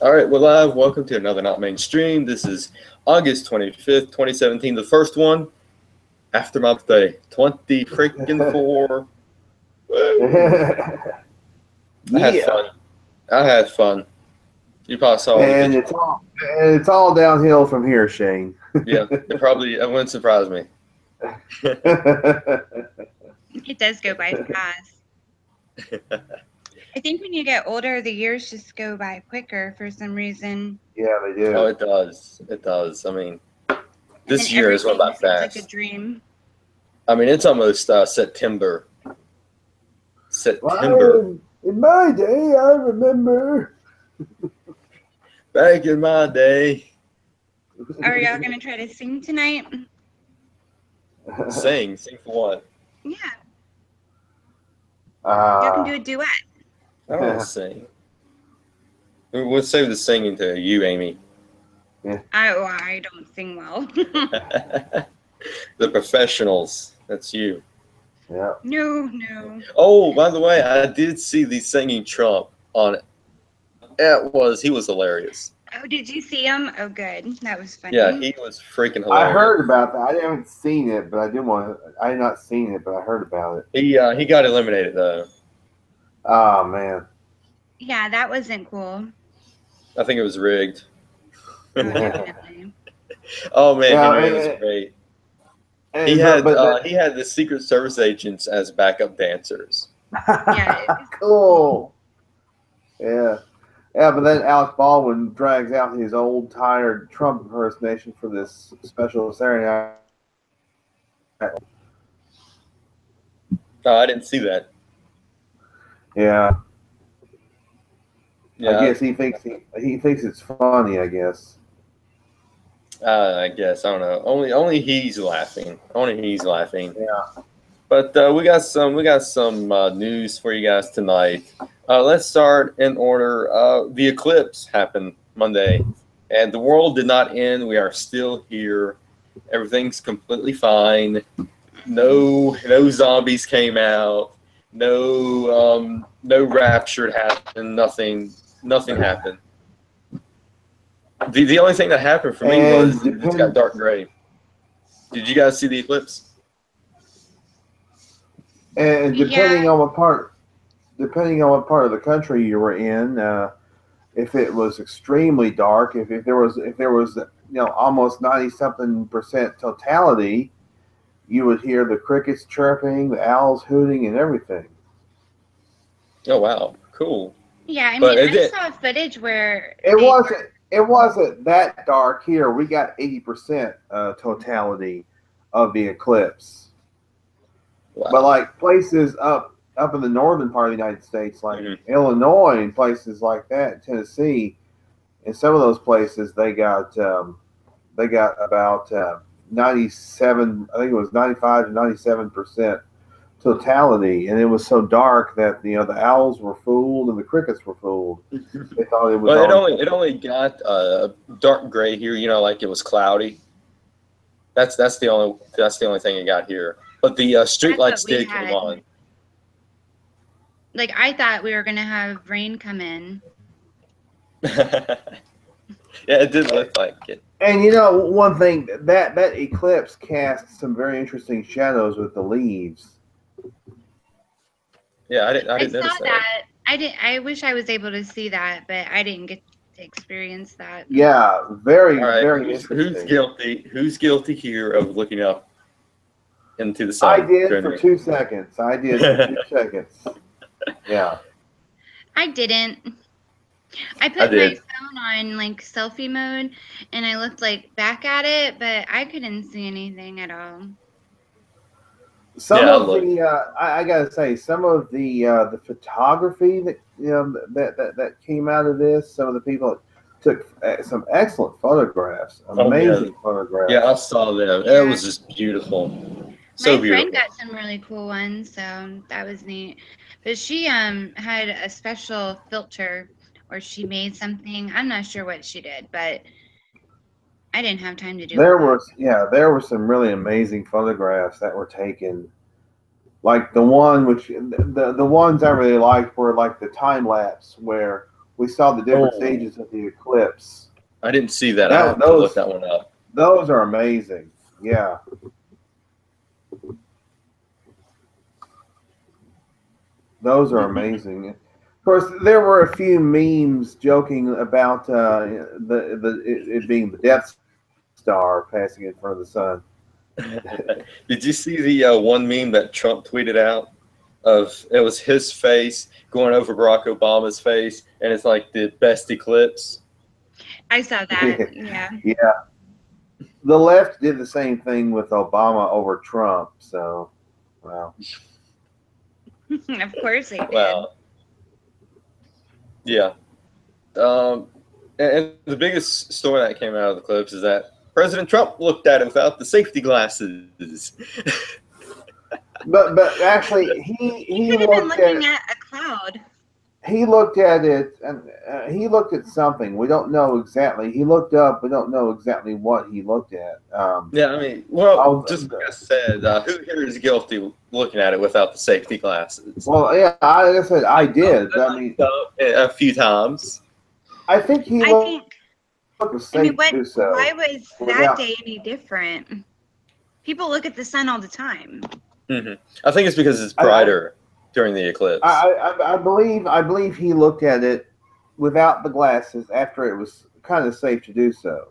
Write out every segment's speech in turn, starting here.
All right, we're live. Welcome to another Not Mainstream. This is August 25th, 2017, the first one after my birthday. 20 freaking 4. Woo. I had Yeah, fun. I had fun. You probably saw all the and pictures. it's all downhill from here, Shane. Yeah, it wouldn't surprise me. It does go by fast. I think when you get older, the years just go by quicker for some reason. Yeah, they Oh, do. it does. It does. I mean, And then this year has went everything by seems like a fast. dream. I mean, it's almost September. September. Well, in my day, I remember. Back in my day. Are y'all going to try to sing tonight? Sing for what? Yeah, y'all can do a duet. I don't want to sing. We'll save the singing to you, Amy. I don't sing well. The professionals. That's you. Yeah. No. Oh, by the way, I did see the singing Trump on it. He was hilarious. Oh, did you see him? Oh, good. That was funny. Yeah, he was freaking I hilarious. heard about that. I haven't seen it, but I did want to. I had not seen it, but I heard about it. He got eliminated though. Oh man. Yeah, that wasn't cool. I think it was rigged. Oh, definitely. Oh man, Yeah, Henry was great. He but had the Secret Service agents as backup dancers. Yeah. Cool. Yeah. Yeah, but then Alec Baldwin drags out his old tired Trump impersonation for this special Saturday night. Oh, I didn't see that. Yeah. Yeah, I guess he thinks it's funny. I guess. I guess I don't know. Only he's laughing. Only he's laughing. Yeah. But we got some news for you guys tonight. Let's start in order. The eclipse happened Monday, and the world did not end. We are still here. Everything's completely fine. No zombies came out. No rapture happened. Nothing happened. The only thing that happened for me was it just got dark gray. Did you guys see the eclipse? And depending on what part of the country you were in, if it was extremely dark, if there was almost 90-something% totality, you would hear the crickets chirping, the owls hooting, and everything. Oh wow, cool. Yeah, I mean, I saw footage where it wasn't that dark here. We got 80% totality of the eclipse. Wow. But like places up in the northern part of the United States, like Illinois and places like that, Tennessee, in some of those places they got about 97. I think it was 95 to 97% totality, and it was so dark that the owls were fooled and the crickets were fooled. They thought it was. Well, it only got dark gray here. Like it was cloudy. That's the only thing it got here. But the street lights did come on. Like I thought we were gonna have rain come in. Yeah, it did look like it. And one thing that eclipse casts some very interesting shadows with the leaves. Yeah, I didn't notice that. I wish I was able to see that, but I didn't get to experience that. Yeah, very interesting. Who's guilty? Who's guilty here of looking up into the sun? I did for 2 seconds. I did for 2 seconds. Yeah. I didn't. I put my phone on like selfie mode, and I looked back at it, but I couldn't see anything at all. I gotta say, some of the photography that came out of this, some of the people took some excellent photographs, amazing photographs. Yeah, I saw them. Yeah. It was just beautiful. So beautiful. My friend got some really cool ones, so that was neat. But she had a special filter, or she made something. I'm not sure what she did, but I didn't have time to do it. There were some really amazing photographs that were taken. Like the ones I really liked were like the time lapse where we saw the different stages of the eclipse. I didn't see that. I have to look that one up. Those are amazing. Yeah. Those are amazing. Of course, there were a few memes joking about it being the Death Star passing in front of the sun. Did you see the one meme that Trump tweeted out? It was his face going over Barack Obama's face, and it's like the best eclipse. I saw that. Yeah. Yeah. The left did the same thing with Obama over Trump. So, wow. Of course they did. Well, yeah. And the biggest story that came out of the clips is that President Trump looked at it without the safety glasses. But actually, he could have been looking at a cloud. He looked at it, and he looked at something. We don't know exactly. He looked up. We don't know exactly what he looked at. Yeah, I mean, well, just like I said, who here is guilty looking at it without the safety glasses? Well, yeah, like I said, I did. I mean, a few times. I think he looked safe I mean, to do so. why was that day any different? People look at the sun all the time. Mm-hmm. I think it's because it's brighter during the eclipse. I believe he looked at it without the glasses after it was kind of safe to do so.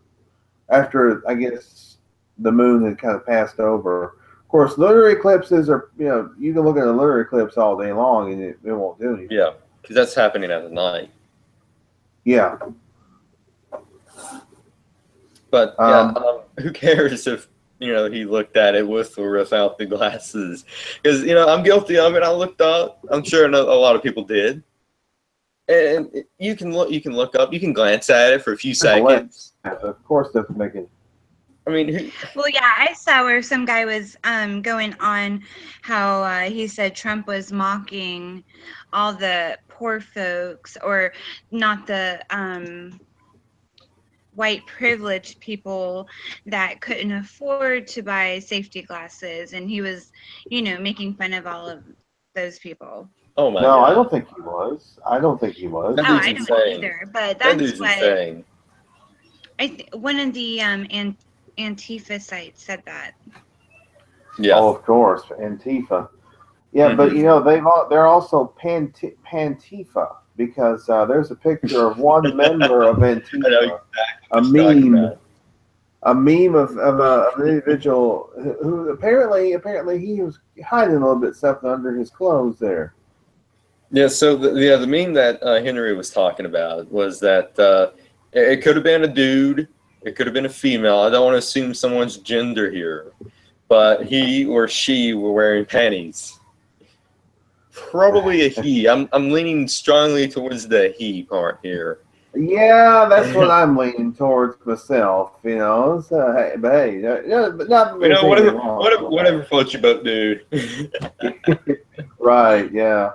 After, I guess, the moon had kind of passed over. Of course, lunar eclipses are, you can look at a lunar eclipse all day long and it won't do anything. Yeah, because that's happening at night. Yeah. But who cares if he looked at it with or without the glasses? Because I'm guilty of it. I looked up. I'm sure a lot of people did. And you can look up. You can glance at it for a few seconds. Of course, doesn't make it. I mean, well, yeah, I saw where some guy was going on how he said Trump was mocking all the poor folks, or not the white privileged people that couldn't afford to buy safety glasses, and he was, making fun of all of those people. Oh my God. God. I don't think he was. I don't I don't either. But that's what insane. One of the Antifa sites said that. Yeah. Oh, of course, Antifa. Yeah, but they're also Pantifa, because there's a picture of one member of Antifa, a meme of an individual who apparently he was hiding a little bit something under his clothes there. Yeah. So the meme that Henry was talking about was that it could have been a dude, it could have been a female. I don't want to assume someone's gender here, but he or she were wearing panties. Probably a he. I'm leaning strongly towards the he part here. Yeah, that's what I'm leaning towards myself. So, hey, but hey, but not whatever floats your boat, dude. Right. Yeah.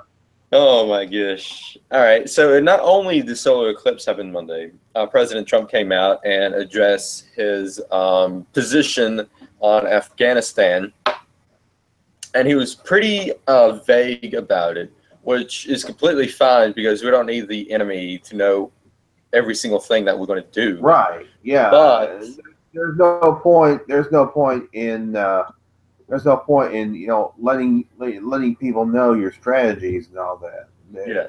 Oh my gosh. All right. So not only the solar eclipse happened Monday, President Trump came out and addressed his position on Afghanistan. And he was pretty vague about it, which is completely fine because we don't need the enemy to know every single thing that we're going to do. Right. Yeah. But there's no point in letting people know your strategies and all that. Yeah.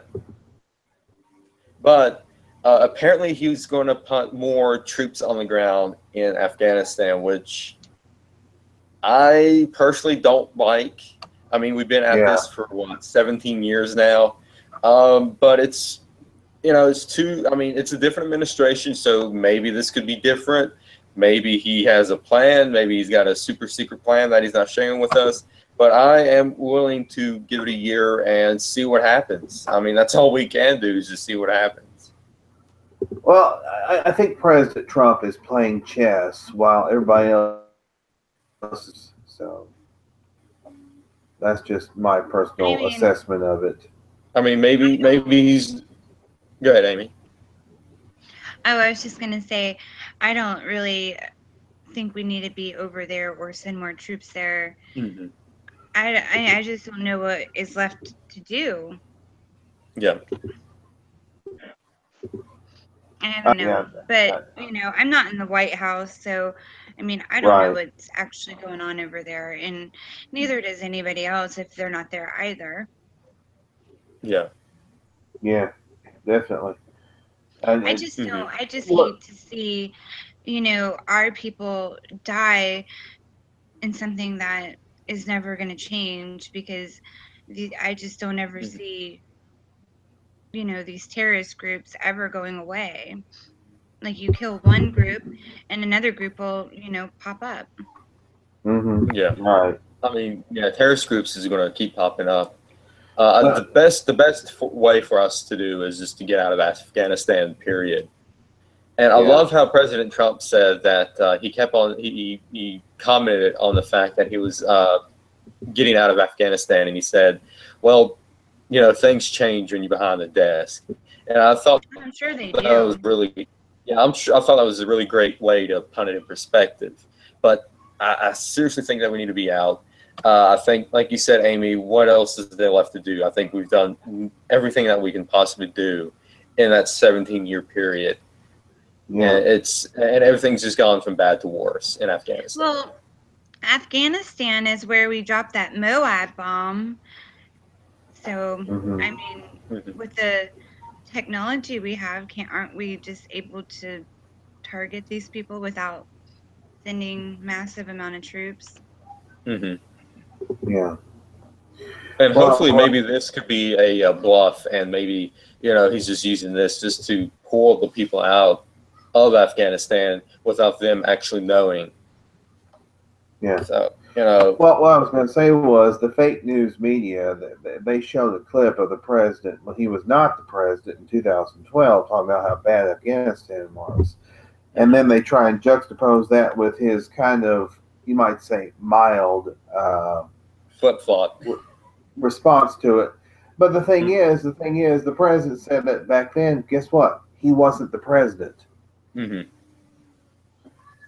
But apparently he was going to put more troops on the ground in Afghanistan, which I personally don't like. I mean, we've been at this for 17 years now. But it's it's a different administration, so maybe this could be different. Maybe he has a plan. Maybe he's got a super secret plan that he's not sharing with us. But I am willing to give it a year and see what happens. I mean, that's all we can do is just see what happens. Well, I think President Trump is playing chess while everybody else is. So that's just my personal assessment of it. I mean, maybe he's. Go ahead, Amy. Oh, I was just going to say, I don't really think we need to be over there or send more troops there. Mm-hmm. I just don't know what is left to do. Yeah. I don't know, Yeah. but I'm not in the White House, so I mean, I don't know Right. what's actually going on over there, and neither does anybody else if they're not there either. Yeah. Yeah, definitely. And, I and just don't. I just look, hate to see, our people die in something that is never going to change because I just don't ever see, these terrorist groups ever going away. Like you kill one group and another group will, pop up. Yeah. right. I mean, yeah, terrorist groups is going to keep popping up. The But, best way for us to do is just to get out of Afghanistan. Period. And I yeah. love how President Trump said that he kept on. He commented on the fact that he was getting out of Afghanistan, and he said, "Well, things change when you're behind the desk." And I thought I'm sure they that was do. really, yeah, I'm sure. I thought that was a really great way to put it in perspective. But I seriously think that we need to be out. I think, like you said, Amy, what else is there left to do? I think we've done everything that we can possibly do in that 17-year period. Yeah. And everything's just gone from bad to worse in Afghanistan. Well, Afghanistan is where we dropped that Moab bomb. So, I mean, with the technology we have, aren't we just able to target these people without sending massive amount of troops? Yeah. And hopefully, Well, maybe this could be a bluff, and maybe he's just using this just to pull the people out of Afghanistan without them actually knowing. yeah. So Well, what I was going to say was the fake news media. They showed a clip of the president when he was not the president in 2012, talking about how bad Afghanistan was, and then they try and juxtapose that with his kind of, you might say, mild flip flop response to it. But the thing is, the president said that back then. Guess what? He wasn't the president.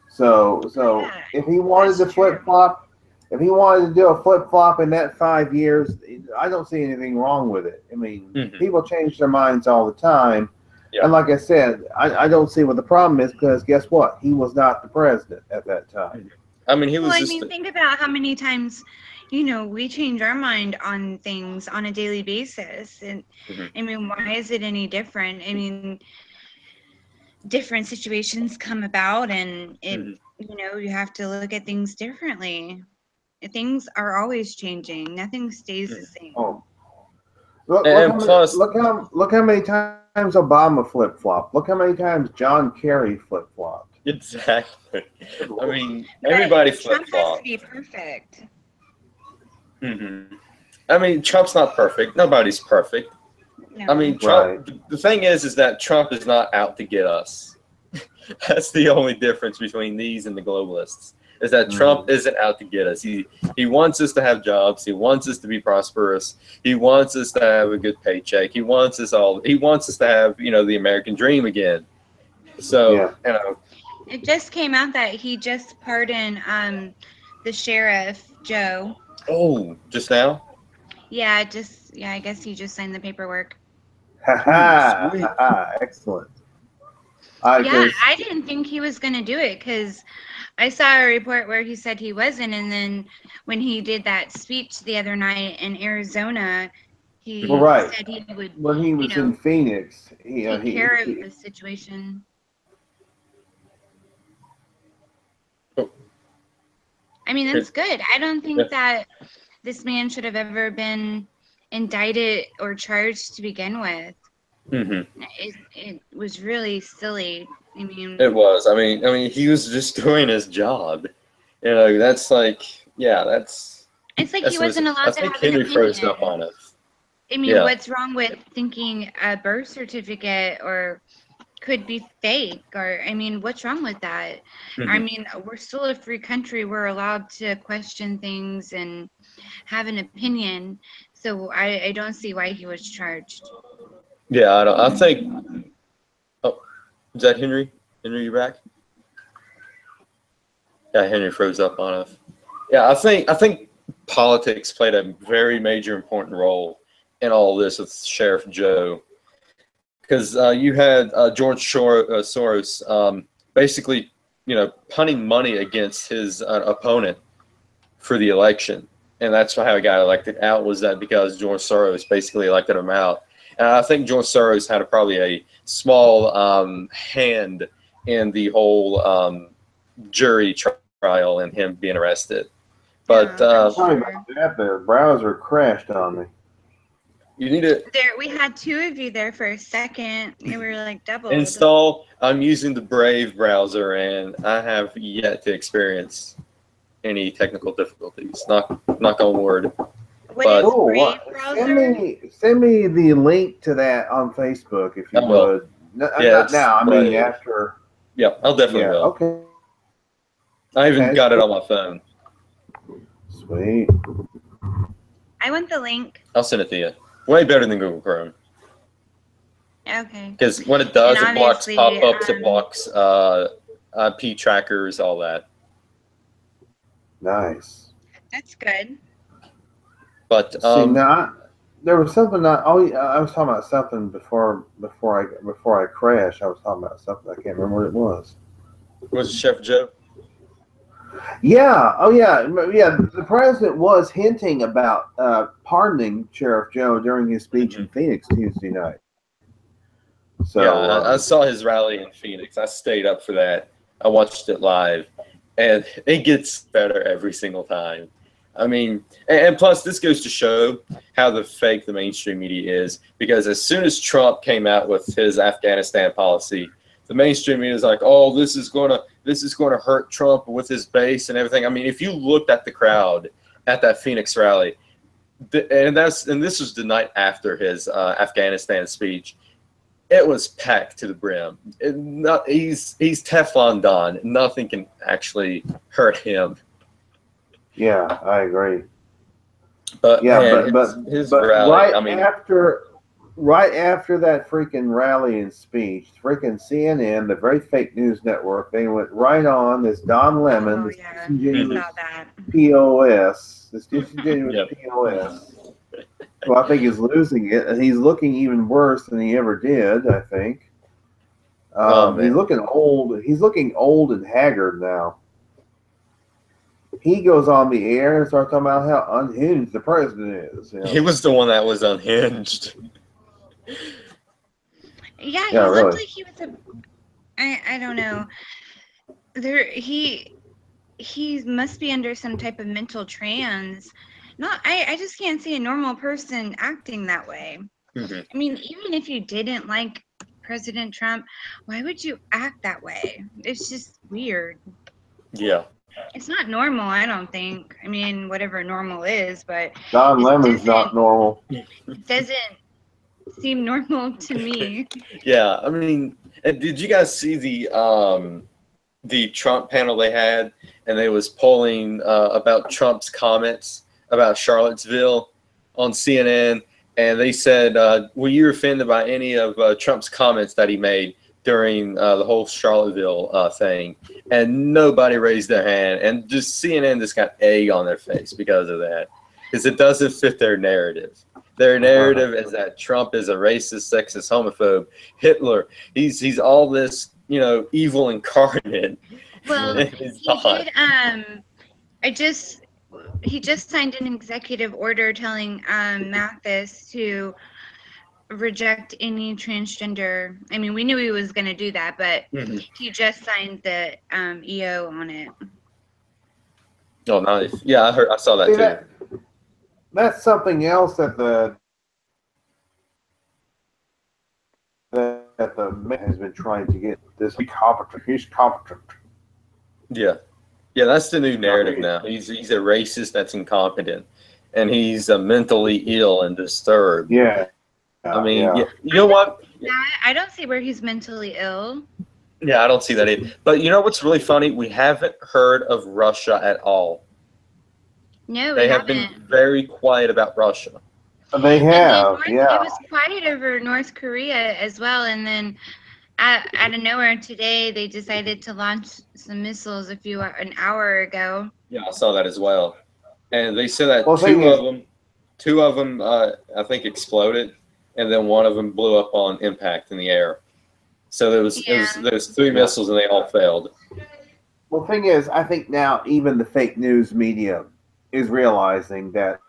So Yeah, if he wanted to flip flop, if he wanted to do a flip flop in that 5 years, I don't see anything wrong with it. I mean, people change their minds all the time. Yeah. And like I said, I don't see what the problem is because guess what? He was not the president at that time. I mean, he was well, I mean, think about how many times, we change our mind on things on a daily basis. And I mean, why is it any different? I mean, different situations come about and you have to look at things differently. Things are always changing. Nothing stays the same. Oh. Look how many times Obama flip flopped. Look how many times John Kerry flip flopped. Exactly. I mean, everybody flip flopped. Trump has to be perfect. I mean, Trump's not perfect. Nobody's perfect. No. I mean, Trump. Right. The thing is that Trump is not out to get us. That's the only difference between these and the globalists. Is that Trump isn't out to get us. He wants us to have jobs. He wants us to be prosperous. He wants us to have a good paycheck. He wants us all. He wants us to have the American dream again. So it just came out that he just pardoned the sheriff Joe. Oh, just now? Yeah, I guess he just signed the paperwork. Excellent. I didn't think he was going to do it because I saw a report where he said he wasn't, and then when he did that speech the other night in Arizona, he said he would. When he was in Phoenix, take care of the situation. I mean, that's good. I don't think that this man should have ever been indicted or charged to begin with. It was really silly. I mean, it was. I mean, he was just doing his job. That's like, that's. It's like he wasn't allowed to have an Henry opinion. froze up on it. I mean, what's wrong with thinking a birth certificate or could be fake? Or I mean, what's wrong with that? I mean, we're still a free country. We're allowed to question things and have an opinion. So I don't see why he was charged. Yeah, I don't. I think. Oh, is that Henry? Henry, you back? Yeah, Henry froze up on us. Yeah, I think politics played a very major important role in all this with Sheriff Joe, because you had George Soros basically, punting money against his opponent for the election, and that's how he got elected out. Was that because George Soros basically elected him out? And I think George Soros had probably a small hand in the whole jury trial and him being arrested. But sorry about that. The browser crashed on me. You need to. We had two of you there for a second. We were like double. Install. I'm using the Brave browser, and I have yet to experience any technical difficulties. Knock on wood. What is Brave browser? Send me the link to that on Facebook if you would. Not now. I mean after. Yeah, I'll definitely will. Okay. I even got it on my phone. Sweet. I want the link. I'll send it to you. Way better than Google Chrome. Okay. Because when it does, it blocks pop-ups, it blocks IP trackers, all that. Nice. That's good. But there was something. I was talking about something before I crashed. I was talking about something. I can't remember what it was. Was it Chef Joe? Yeah. Oh, yeah. Yeah. The president was hinting about pardoning Sheriff Joe during his speech in Phoenix Tuesday night. So yeah, I saw his rally in Phoenix. I stayed up for that. I watched it live, and it gets better every single time. I mean, and plus this goes to show how fake the mainstream media is, because as soon as Trump came out with his Afghanistan policy, the mainstream media is like, "Oh, this is going to hurt Trump with his base and everything." I mean, if you looked at the crowd at that Phoenix rally, and this was the night after his Afghanistan speech, it was packed to the brim. He's Teflon Don. Nothing can actually hurt him. Yeah, I agree. But yeah, man, but rally, right after that freaking rally and speech, freaking CNN, the very fake news network, they went right on this Don Lemon, this disingenuous POS, POS. Who I think is losing it, and he's looking even worse than he ever did. I think. He's looking old. He's looking old and haggard now. He goes on the air and starts talking about how unhinged the president is. He was the one that was unhinged. Yeah, he looked like he was I don't know. He must be under some type of mental trance. I just can't see a normal person acting that way. Mm-hmm. I mean, even if you didn't like President Trump, why would you act that way? It's just weird. Yeah. It's not normal, I don't think. I mean, whatever normal is, but Don Lemon's not normal. It doesn't seem normal to me. Yeah, I mean, did you guys see the Trump panel they had, and they was polling about Trump's comments about Charlottesville on CNN, and they said, were you offended by any of Trump's comments that he made during the whole Charlottesville thing? And nobody raised their hand, and just CNN just got egg on their face because of that, because it doesn't fit their narrative. Their narrative is that Trump is a racist, sexist, homophobe, Hitler. He's all this, evil incarnate. Well, he just signed an executive order telling Mathis to reject any transgender. I mean, we knew he was going to do that, but he just signed the EO on it. Oh, nice. Yeah, I saw that too. That's something else that the man has been trying to get this. He's competent. Yeah, that's the new narrative now. He's a racist that's incompetent, and he's mentally ill and disturbed. Yeah. I mean, you know what? I don't see where he's mentally ill. Yeah, I don't see that either. But you know what's really funny? We haven't heard of Russia at all. No, they have been very quiet about Russia. They have, It was quiet over North Korea as well, and then out of nowhere today they decided to launch some missiles an hour ago. Yeah, I saw that as well, and they said that two of them I think exploded, and then one of them blew up on impact in the air. So there was 3 missiles, and they all failed. Well, the thing is, I think now even the fake news media is realizing that,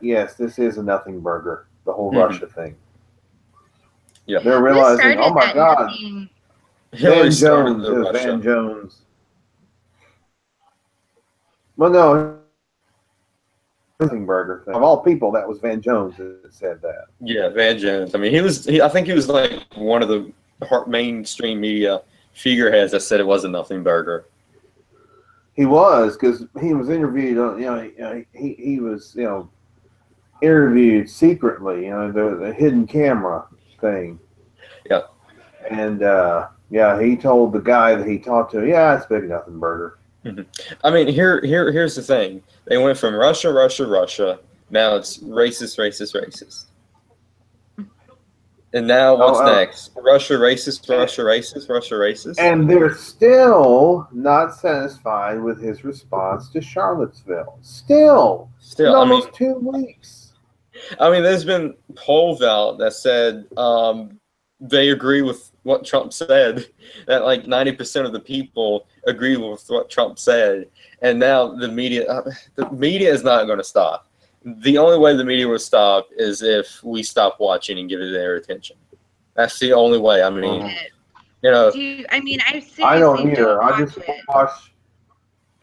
yes, this is a nothing burger, the whole Russia thing. Yeah. They're realizing, oh my God, Hillary Van started Jones the is Russia. Van Jones. Well, no, nothing burger thing. Of all people, that was Van Jones that said that. Yeah, Van Jones. I mean, I think he was like one of the mainstream media figureheads that said it was a nothing burger. He was, because he was interviewed on, he was, interviewed secretly, the hidden camera thing. Yeah. And, he told the guy that he talked to, yeah, it's big nothing burger. I mean, here's the thing. They went from Russia. Now it's racist. And now what's next? Russia racist. And they're still not satisfied with his response to Charlottesville. Still in almost 2 weeks. I mean, there's been polls out that said they agree with what Trump said. That like 90% of the people agree with what Trump said, and now the media is not going to stop. The only way the media will stop is if we stop watching and give it their attention. That's the only way. I mean, I seriously I don't either. don't I just watch.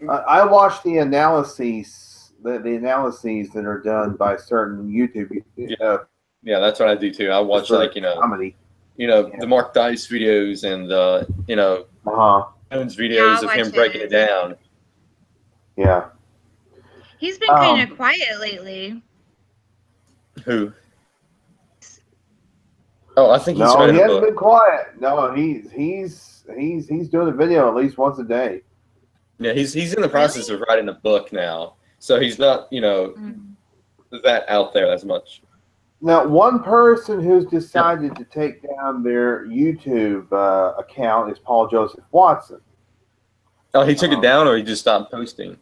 I watch the analyses, the analyses that are done by certain YouTube. Yeah, that's what I do too. I watch comedy. The Mark Dice videos and Jones videos of him breaking it down. Yeah. He's been kind of quiet lately. Who? Oh, I think he's he hasn't been quiet. No, he's doing a video at least once a day. Yeah, he's in the process of writing a book now, so he's not that out there as much. Now, one person who's decided to take down their YouTube account is Paul Joseph Watson. Oh, he took it down, or he just stopped posting?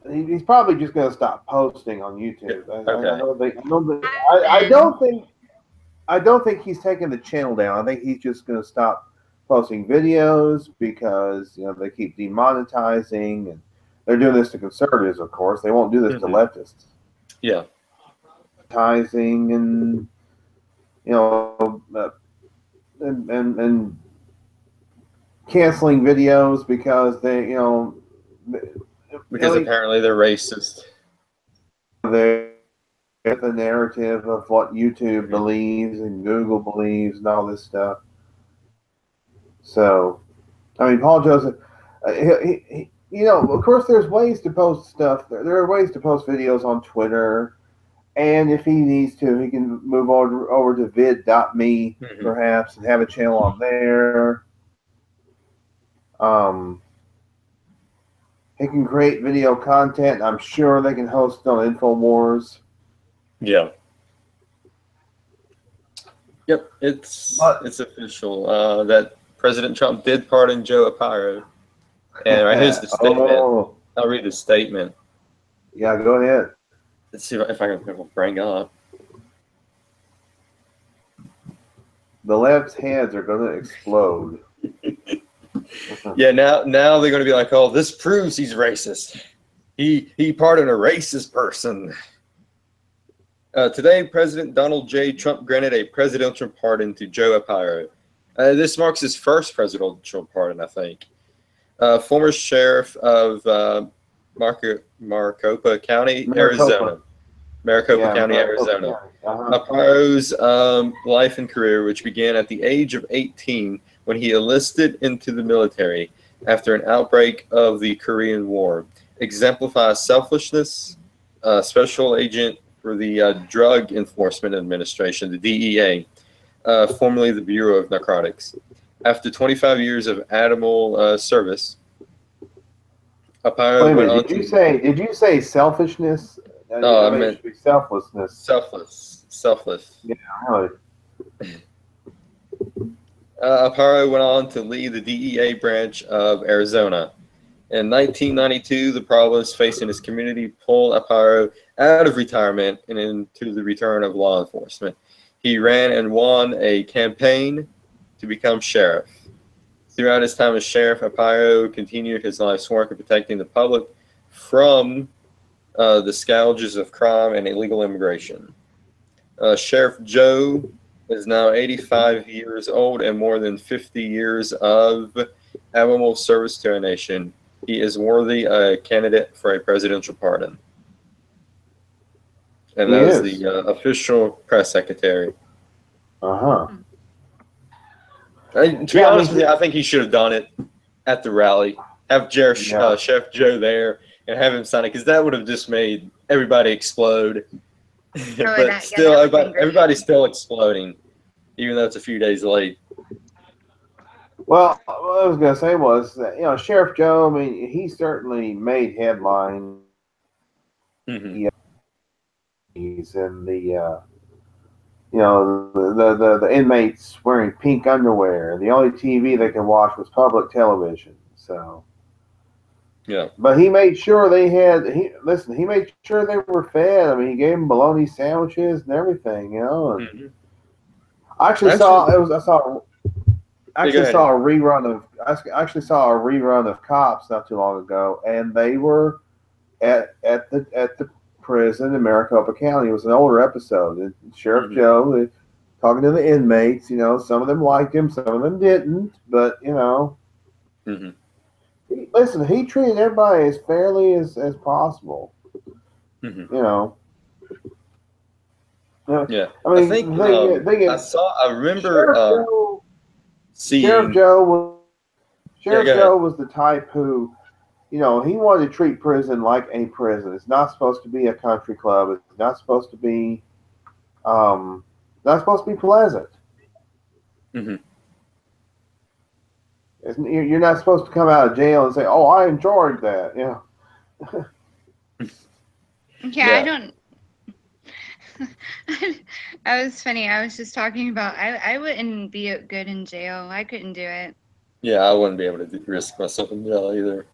He's probably just going to stop posting on YouTube. Okay. I don't think he's taking the channel down. I think he's just going to stop posting videos because they keep demonetizing, and they're doing this to conservatives. Of course, they won't do this to leftists. Yeah. And and canceling videos because they because apparently they're racist. They're the narrative of what YouTube believes and Google believes and all this stuff. So, I mean, Paul Joseph, of course, there's ways to post stuff. There are ways to post videos on Twitter. And if he needs to, he can move over to vid.me, perhaps, and have a channel on there. He can create video content. I'm sure they can host it on InfoWars. Yeah. Yep, it's official that President Trump did pardon Joe Arpaio. And here's the statement. I'll read the statement. Yeah, go ahead. Let's see if I can bring up. The left's heads are going to explode. Yeah, now they're going to be like, oh, this proves he's racist. He pardoned a racist person. Today, President Donald J. Trump granted a presidential pardon to Joe Arpaio. This marks his first presidential pardon, I think. Former sheriff of Maricopa County, Arizona. Maricopa County, Arizona. Arpaio's life and career, which began at the age of 18 when he enlisted into the military after an outbreak of the Korean War, exemplifies selflessness. Special agent for the Drug Enforcement Administration, the DEA, formerly the Bureau of Narcotics. After 25 years of admirable service, Arpaio went on did you say selfishness? No, I meant selflessness. Selfless. Yeah, really. Arpaio went on to lead the DEA branch of Arizona. In 1992, the problems facing his community pulled Aparo out of retirement and into the return of law enforcement. He ran and won a campaign to become sheriff. Throughout his time as sheriff, Aparo continued his life's work of protecting the public from the scourges of crime and illegal immigration. Sheriff Joe is now 85 years old and more than 50 years of admirable service to our nation. He is worthy a candidate for a presidential pardon. And that was the official press secretary. Uh-huh. To be honest with you, I think he should have done it at the rally. Have Chef Joe there and have him sign it, because that would have just made everybody explode. But still, everybody's still exploding, even though it's a few days late. Well, what I was going to say was that, Sheriff Joe, I mean, he certainly made headlines. Mm-hmm. He's in the the inmates wearing pink underwear. The only TV they can watch was public television. So, yeah. But he made sure they had. He made sure they were fed. I mean, he gave them bologna sandwiches and everything. And mm-hmm. I actually saw a rerun of Cops not too long ago, and they were at the prison in Maricopa County. It was an older episode. And Sheriff mm-hmm. Joe talking to the inmates. Some of them liked him, some of them didn't. But mm-hmm. He treated everybody as fairly as possible. Mm-hmm. Yeah, I mean, I remember Sheriff Joe was the type who, he wanted to treat prison like a prison. It's not supposed to be a country club. It's not supposed to be, pleasant. Mm-hmm. You're not supposed to come out of jail and say, "Oh, I enjoyed that." Yeah, I don't. That was funny. I was just talking about I wouldn't be good in jail. I couldn't do it. Yeah, I wouldn't be able to risk myself in jail either.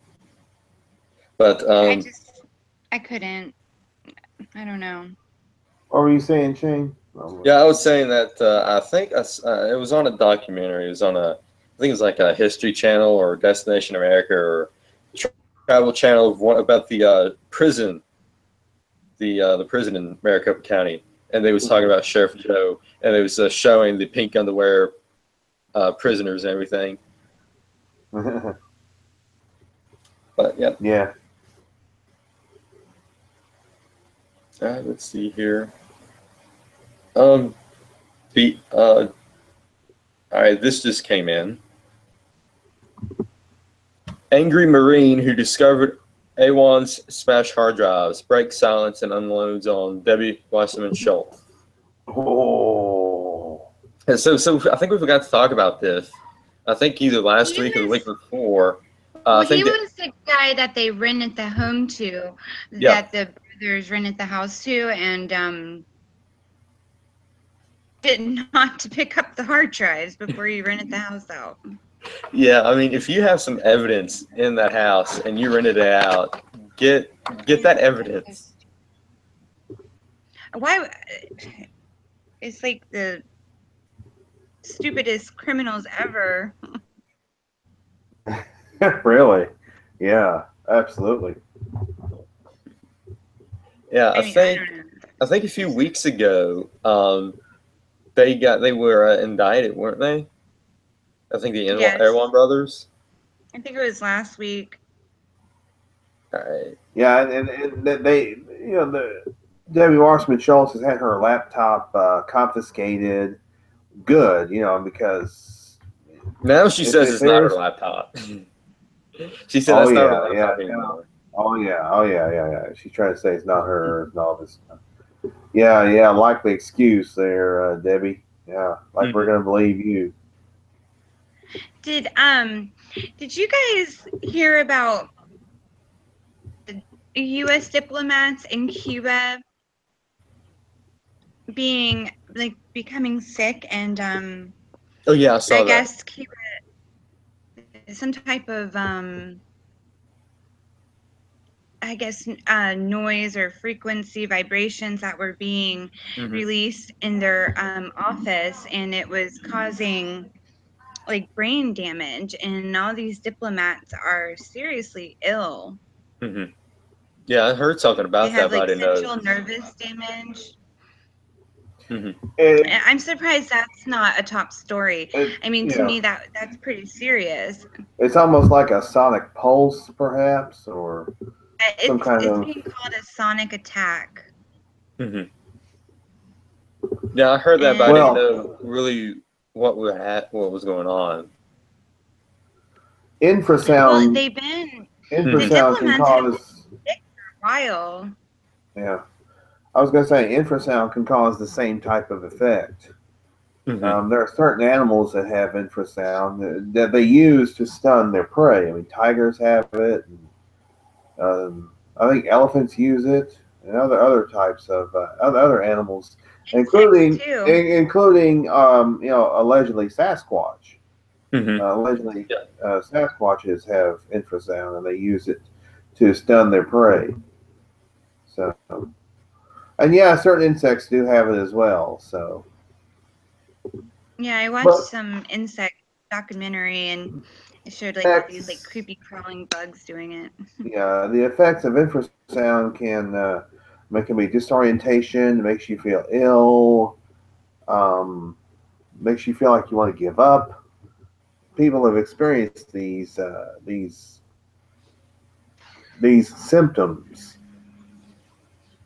But I couldn't. I don't know. What were you saying, Shane? Yeah, I was saying that I think it was on a documentary. It was on I think it was like a History Channel or Destination America or Travel Channel about the prison. The prison in Maricopa County, and they was talking about Sheriff Joe, and they was showing the pink underwear prisoners and everything. But yeah. Let's see here. All right, this just came in. Angry Marine who discovered A1's smashed hard drives, breaks silence and unloads on Debbie Wasserman Schultz. Oh. And so I think we forgot to talk about this. I think either last week or the week before. He was the guy that they rented the home to, that the brothers rented the house to, and did not to pick up the hard drives before he rented the house out. Yeah, I mean, if you have some evidence in that house and you rented it out, get that evidence. Why? It's like the stupidest criminals ever. Really? Yeah, absolutely. Yeah, I think a few weeks ago, they were indicted, weren't they? I think the Erewhon brothers. I think it was last week. All right. Yeah, and they, the Debbie Wasserman Schultz has had her laptop confiscated. Good, because now she says it's not her laptop. She said that's not her laptop anymore. Oh yeah. She's trying to say it's not her and all this stuff. Yeah, likely excuse there, Debbie. Yeah, like we're gonna believe you. Did you guys hear about the U.S. diplomats in Cuba becoming sick and oh yeah, I saw that. I guess Cuba some type of I guess, noise or frequency vibrations that were being released in their office, and it was causing like brain damage, and all these diplomats are seriously ill. Yeah, I heard something They about have that, but like I didn't know. central nervous damage. It, I'm surprised that's not a top story. I mean, to yeah. me, that's pretty serious. It's almost like a sonic pulse, perhaps, or some kind It's of. being called a sonic attack. Yeah, I heard that, but I Well, didn't know really what was going on. Infrasound. Well, they've been the Infrasound can diplomats have been cause. sick for a while. Yeah, I was going to say infrasound can cause the same type of effect. There are certain animals that have infrasound that they use to stun their prey. I mean, tigers have it. And, I think elephants use it, and other types of other animals, including allegedly Sasquatch. Allegedly, Sasquatches have infrasound, and they use it to stun their prey. So, and yeah, certain insects do have it as well. So. Yeah, I watched some insect documentary, and it showed like all these like creepy crawling bugs doing it. Yeah, the effects of infrasound can be disorientation, makes you feel ill, makes you feel like you want to give up. People have experienced these symptoms,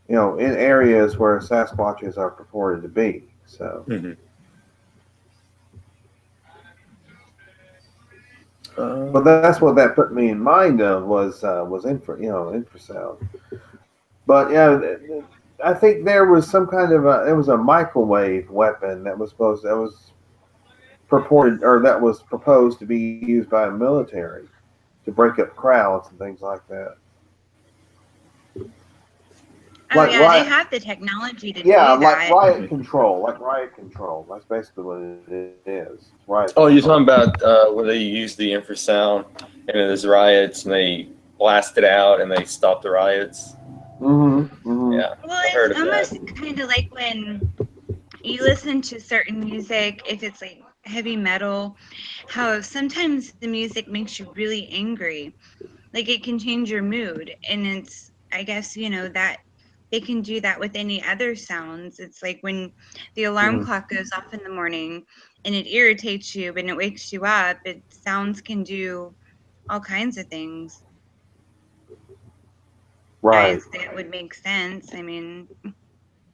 in areas where Sasquatches are purported to be. So. But that's what that put me in mind of was infrasound. But yeah, I think there was some kind of a microwave weapon that was proposed to be used by the military to break up crowds and things like that. Oh like yeah, they have the technology to do that. Yeah, like riot control. That's basically what it is. Riot control. You're talking about where they use the infrasound and there's riots and they blast it out and they stop the riots. Yeah. Well, it's almost kind of like when you listen to certain music, if it's like heavy metal, how sometimes the music makes you really angry. Like it can change your mood, and it's, I guess, that they can do that with any other sounds. It's like when the alarm clock goes off in the morning and it irritates you and it wakes you up, sounds can do all kinds of things. Right. That would make sense. I mean,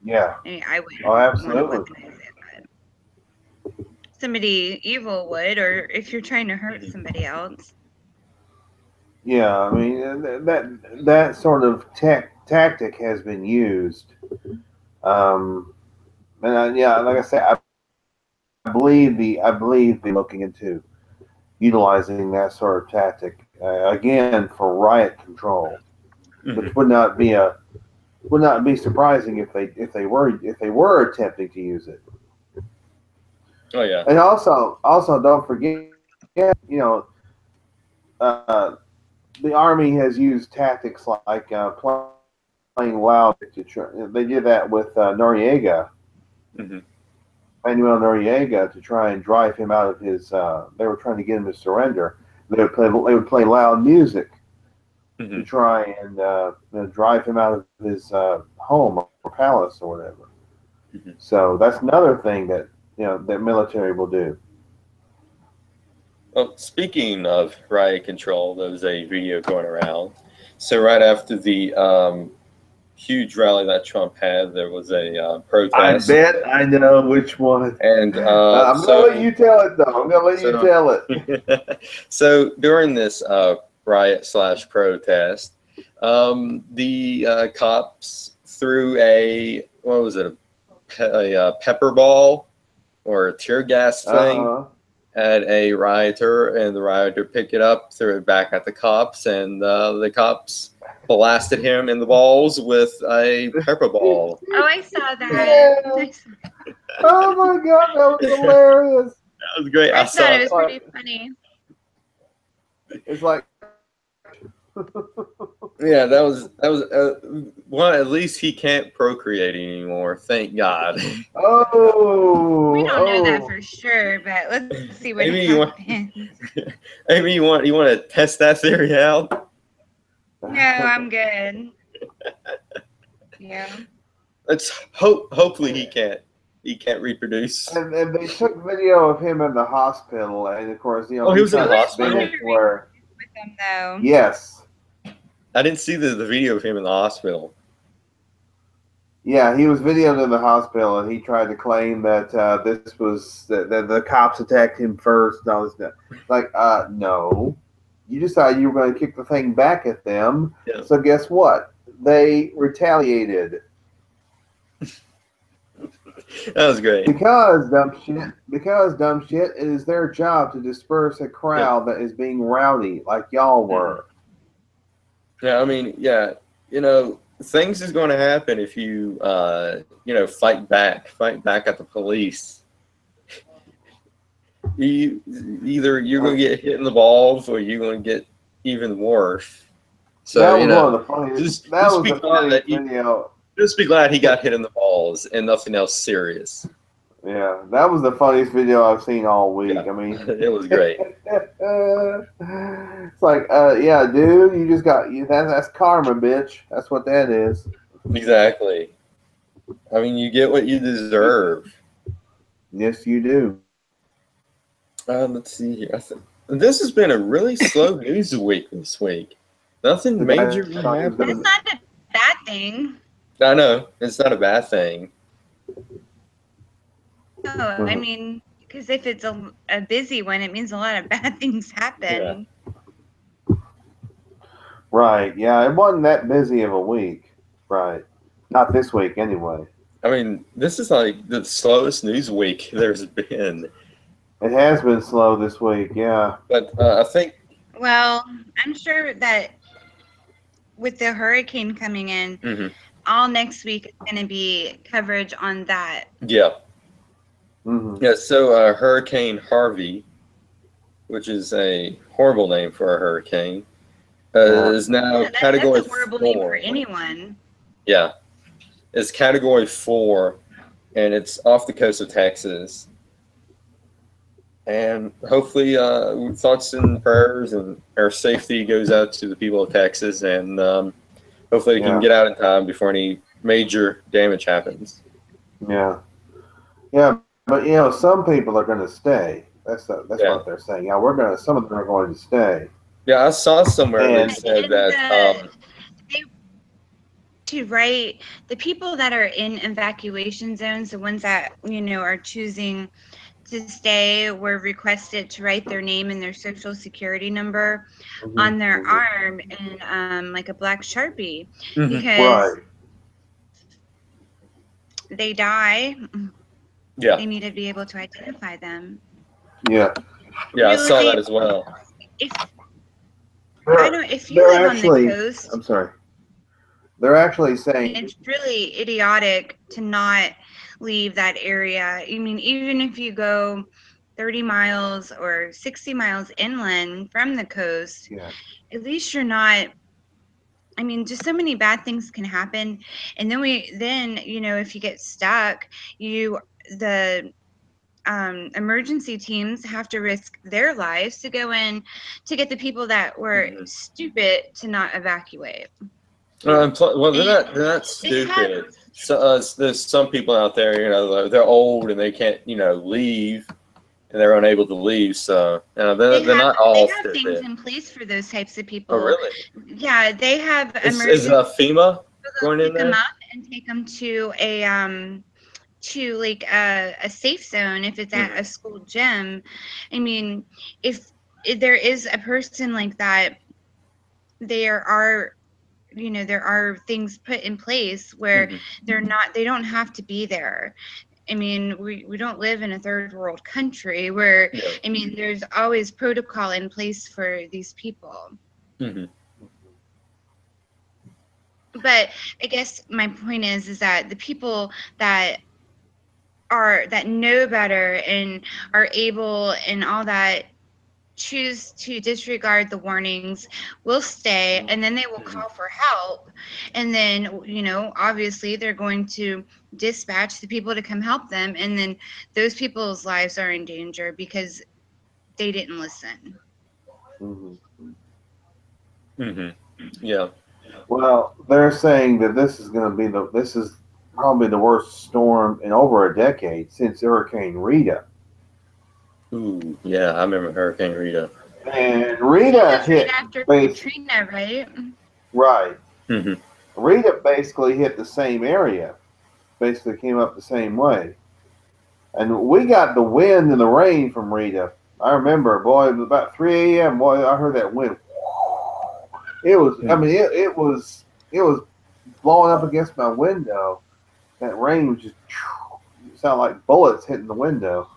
yeah. I wouldn't absolutely. want to weaponize it, but somebody evil would, or if you're trying to hurt somebody else. Yeah, I mean that sort of tactic has been used, and like I say, I believe they're looking into utilizing that sort of tactic again for riot control, which would not be surprising if they were attempting to use it. Oh yeah, and also don't forget, the Army has used tactics like playing loud. They did that with Noriega, Manuel Noriega, to try and drive him out of his. They were trying to get him to surrender. They would play loud music to try and drive him out of his home or palace or whatever. So that's another thing that that military will do. Well, speaking of riot control, there was a video going around. So right after the huge rally that Trump had, there was a protest. I bet I know which one. And I'm going to let you tell it, though. I'm going to let you tell it. So during this riot/protest, the cops threw a pepper ball or a tear gas thing at a rioter, and the rioter picked it up, threw it back at the cops, and the cops blasted him in the balls with a pepper ball. Oh, I saw that. Yeah. Oh my God, that was hilarious. That was great. I thought it was pretty funny. It's like Yeah, that was well. At least he can't procreate anymore. Thank God. We don't know that Oh, for sure, but let's see what Amy, you want happens. Amy, you want to test that theory out? No, I'm good. Yeah. Let's hope. Hopefully, he can't reproduce. and they took video of him in the hospital, and of course, Oh, he he was in the tried Who to is spin hospital? it where, with them though? yes, I didn't see the video of him in the hospital. yeah, he was videoed in the hospital, and he tried to claim that this was that the cops attacked him first. And all this stuff. Like, no, you decided you were going to kick the thing back at them. Yeah. So guess what? They retaliated That was great. because dumb shit. Because dumb shit, it is their job to disperse a crowd that is being rowdy, like y'all were. Yeah, I mean, yeah, things is going to happen if you, fight back at the police. Either you're going to get hit in the balls or you're going to get even worse. So, That was one of the funniest. That just was be the glad funniest that video. just be glad he got hit in the balls and nothing else serious. Yeah, that was the funniest video I've seen all week. Yeah. I mean, It was great. it's like, yeah, dude, you just got you. That's karma, bitch. That's what that is. Exactly. I mean, you get what you deserve. Yes, you do. Let's see here. This has been a really slow news week this week. Nothing major happened. That's not a bad thing. I know it's not a bad thing. No, I mean, because if it's a busy one, it means a lot of bad things happen. Yeah. Right. Yeah, it wasn't that busy of a week. Right. Not this week, anyway. I mean, this is like the slowest news week there's been. It has been slow this week. Yeah. But I think. Well, I'm sure that with the hurricane coming in, all next week is going to be coverage on that. Yeah. Mm-hmm. Yeah. So Hurricane Harvey, which is a horrible name for a hurricane, is now Category 4. That's a horrible name for anyone. Yeah. It's Category 4, and it's off the coast of Texas. And hopefully, thoughts and prayers and our safety goes out to the people of Texas, and hopefully, they can get out in time before any major damage happens. Yeah, but some people are going to stay. That's what they're saying. Yeah, some of them are going to stay. Yeah, I saw somewhere they said that. To write the people that are in evacuation zones, the ones that are choosing to stay, were requested to write their name and their social security number on their arm in like a black Sharpie, because they die. Yeah, they need to be able to identify them. Yeah, really, I saw that as well. If you live on the coast, I'm sorry. They're actually saying it's really idiotic to not leave that area. I mean, even if you go 30 miles or 60 miles inland from the coast, at least you're not. I mean, just so many bad things can happen. And then if you get stuck, the emergency teams have to risk their lives to go in to get the people that were stupid to not evacuate. Well, they're not stupid. There's some people out there, they're old and they can't, leave, and they're unable to leave. So they're not all stupid. They have things in place for those types of people. Oh, really? Yeah, they have. Is FEMA going in there? Pick them up and take them to a safe zone if it's at a school gym. I mean, if there is a person like that, there are things put in place where they don't have to be there. I mean, we don't live in a third world country where, I mean, there's always protocol in place for these people. But I guess my point is that the people that know better and are able and all that, choose to disregard the warnings will stay, and then they will call for help, and then, you know, obviously they're going to dispatch the people to come help them, and then those people's lives are in danger because they didn't listen. Yeah. Well, they're saying that this is going to be this is probably the worst storm in over a decade since Hurricane Rita. Ooh, yeah, I remember Hurricane Rita. And Rita hit right after Katrina, right? Right. Mm-hmm. Rita basically hit the same area. Basically came up the same way. And we got the wind and the rain from Rita. I remember, boy, it was about 3 a.m. Boy, I heard that wind. It was, I mean, it was blowing up against my window. That rain was just sound like bullets hitting the window.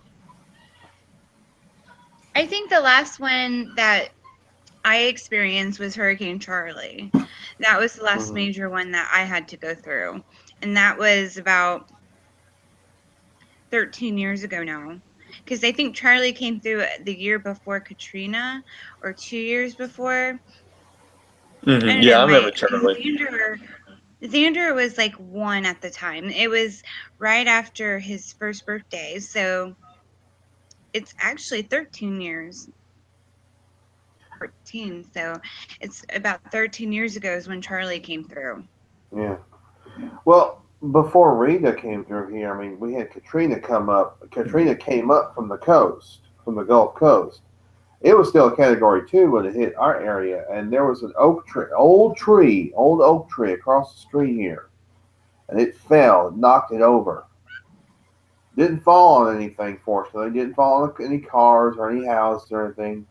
I think the last one that I experienced was Hurricane Charlie. That was the last major one that I had to go through. And that was about 13 years ago now. Because I think Charlie came through the year before Katrina or 2 years before. Mm-hmm. I don't Yeah, know. I remember Charlie. Xander was like 1 at the time. It was right after his first birthday. So it's actually 13 years. 14. So it's about 13 years ago is when Charlie came through. Yeah. Well, before Rita came through here, I mean, we had Katrina come up. Katrina came up from the coast, from the Gulf Coast. It was still a Category 2 when it hit our area, and there was an old oak tree across the street here, and it fell, knocked it over. Didn't fall on anything, fortunately. Didn't fall on any cars or any houses or anything.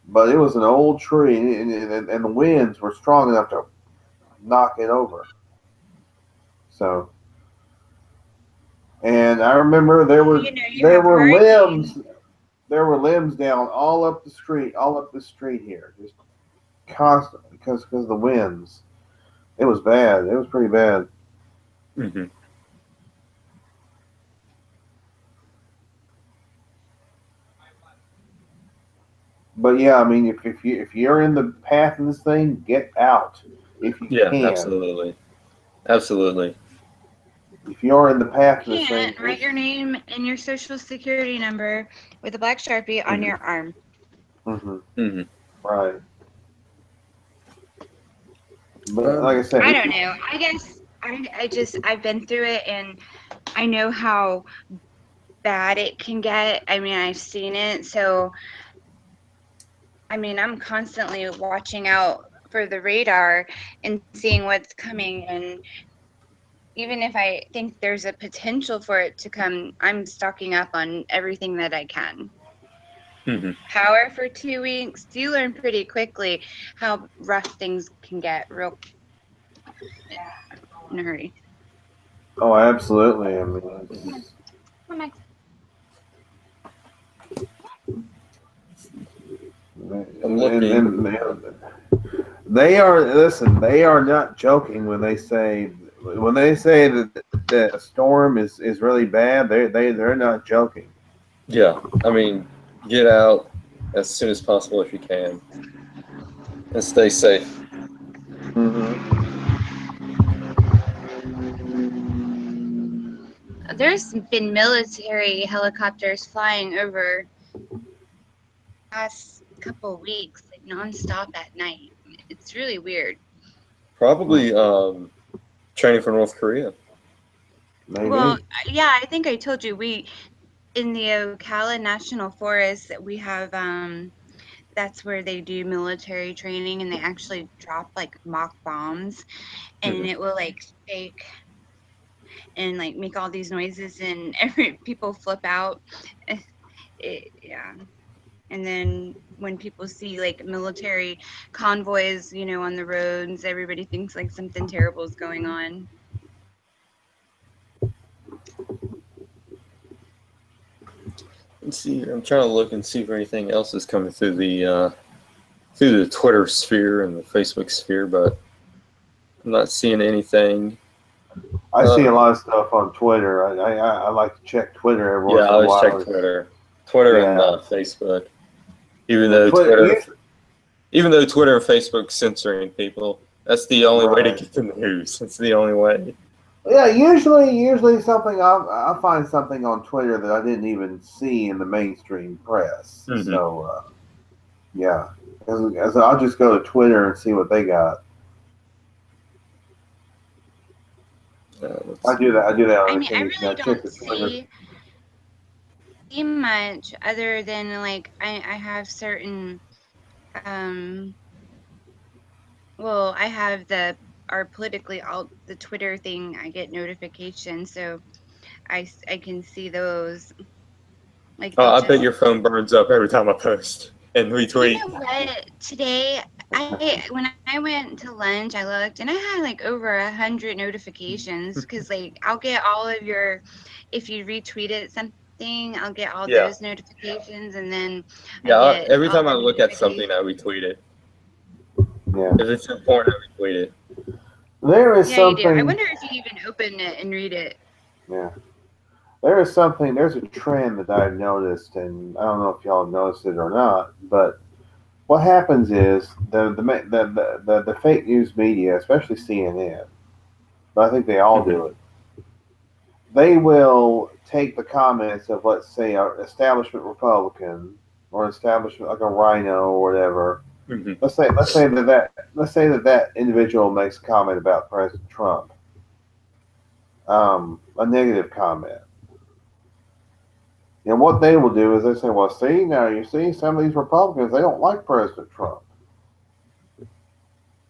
But it was an old tree, and the winds were strong enough to knock it over. So, and I remember there were limbs. There were limbs down all up the street here, just constantly because of the winds. It was bad. It was pretty bad. Mm-hmm. But yeah, I mean, if you're in the path of this thing, get out if you can. Absolutely. If you're in the path of this You thing, write your name and your social security number with a black Sharpie on your arm. Right. But like I said, I don't know. I guess I've been through it, and I know how bad it can get. I mean, I've seen it, so I mean, I'm constantly watching out for the radar and seeing what's coming, and even if I think there's a potential for it to come, I'm stocking up on everything that I can. Power for 2 weeks, you learn pretty quickly how rough things can get real in a hurry. Oh, absolutely. I mean, they are not joking when they say that the storm is really bad. They're not joking. Yeah, I mean, get out as soon as possible if you can, and stay safe. There's been military helicopters flying over the past couple of weeks, like nonstop at night. It's really weird. Probably training for North Korea. Maybe. Well, yeah, I think I told you in the Ocala National Forest we have that's where they do military training, and they actually drop like mock bombs, and it will like shake and like make all these noises, and people flip out. Yeah. And then when people see like military convoys, you know, on the roads, everybody thinks like something terrible is going on. Let's see. I'm trying to look and see if anything else is coming through the Twitter sphere and the Facebook sphere, but I'm not seeing anything. I see a lot of stuff on Twitter. I like to check Twitter every once in a while. I always check Twitter and Facebook. even though Twitter and Facebook censoring people. That's the only way to get the news. It's the only way. Yeah, usually something I find something on Twitter that I didn't even see in the mainstream press. Mm-hmm. So yeah, as I'll just go to Twitter and see what they got. I do that. I mean, I really don't see much other than like I have certain well, I have our politically alt the Twitter thing. I get notifications, so I can see those. Like I bet your phone burns up every time I post and retweet. You know what? Today, when I went to lunch, I looked and I had like over 100 notifications because like I'll get all of if you retweeted something, I'll get all those notifications, and then every time I look at something, I retweet it. Yeah. If it's important, I retweet it. There is something. You do. I wonder if you even open it and read it. Yeah. There's a trend that I've noticed, and I don't know if y'all have noticed it or not, but what happens is the fake news media, especially CNN, but I think they all do it, they will take the comments of, let's say, an establishment Republican or an establishment like a Rhino or whatever. Mm-hmm. Let's say that individual makes a comment about President Trump, a negative comment. And what they will do is they say, well, see, now you see, some of these Republicans, they don't like President Trump.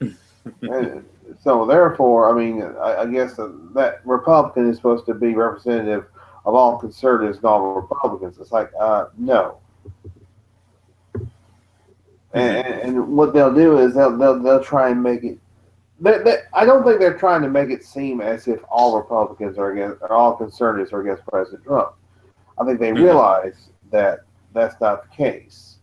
And so therefore, I mean, I guess that Republican is supposed to be representative of all conservatives and all Republicans. It's like, no. And what they'll do is they'll try and make it. I don't think they're trying to make it seem as if all Republicans are against, or all conservatives are against President Trump. I think they realize that that's not the case.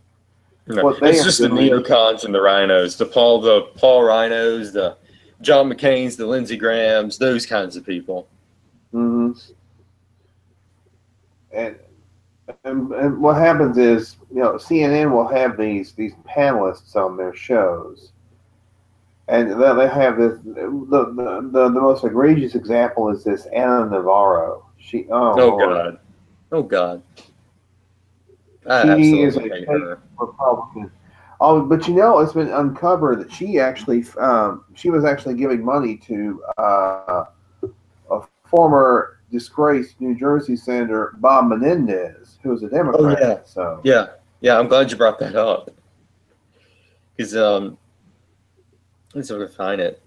No, it's just the neocons and the rhinos, the Paul Rhinos, the John McCain's, the Lindsey Grahams, those kinds of people. Mm-hmm. And what happens is, CNN will have these panelists on their shows, and they have this. The most egregious example is this Ana Navarro. Oh God. She is a fake Republican. Oh, but it's been uncovered that she was actually giving money to a former disgraced New Jersey Senator Bob Menendez, who was a Democrat. Oh, yeah. So yeah. I'm glad you brought that up because let's see if I can find it.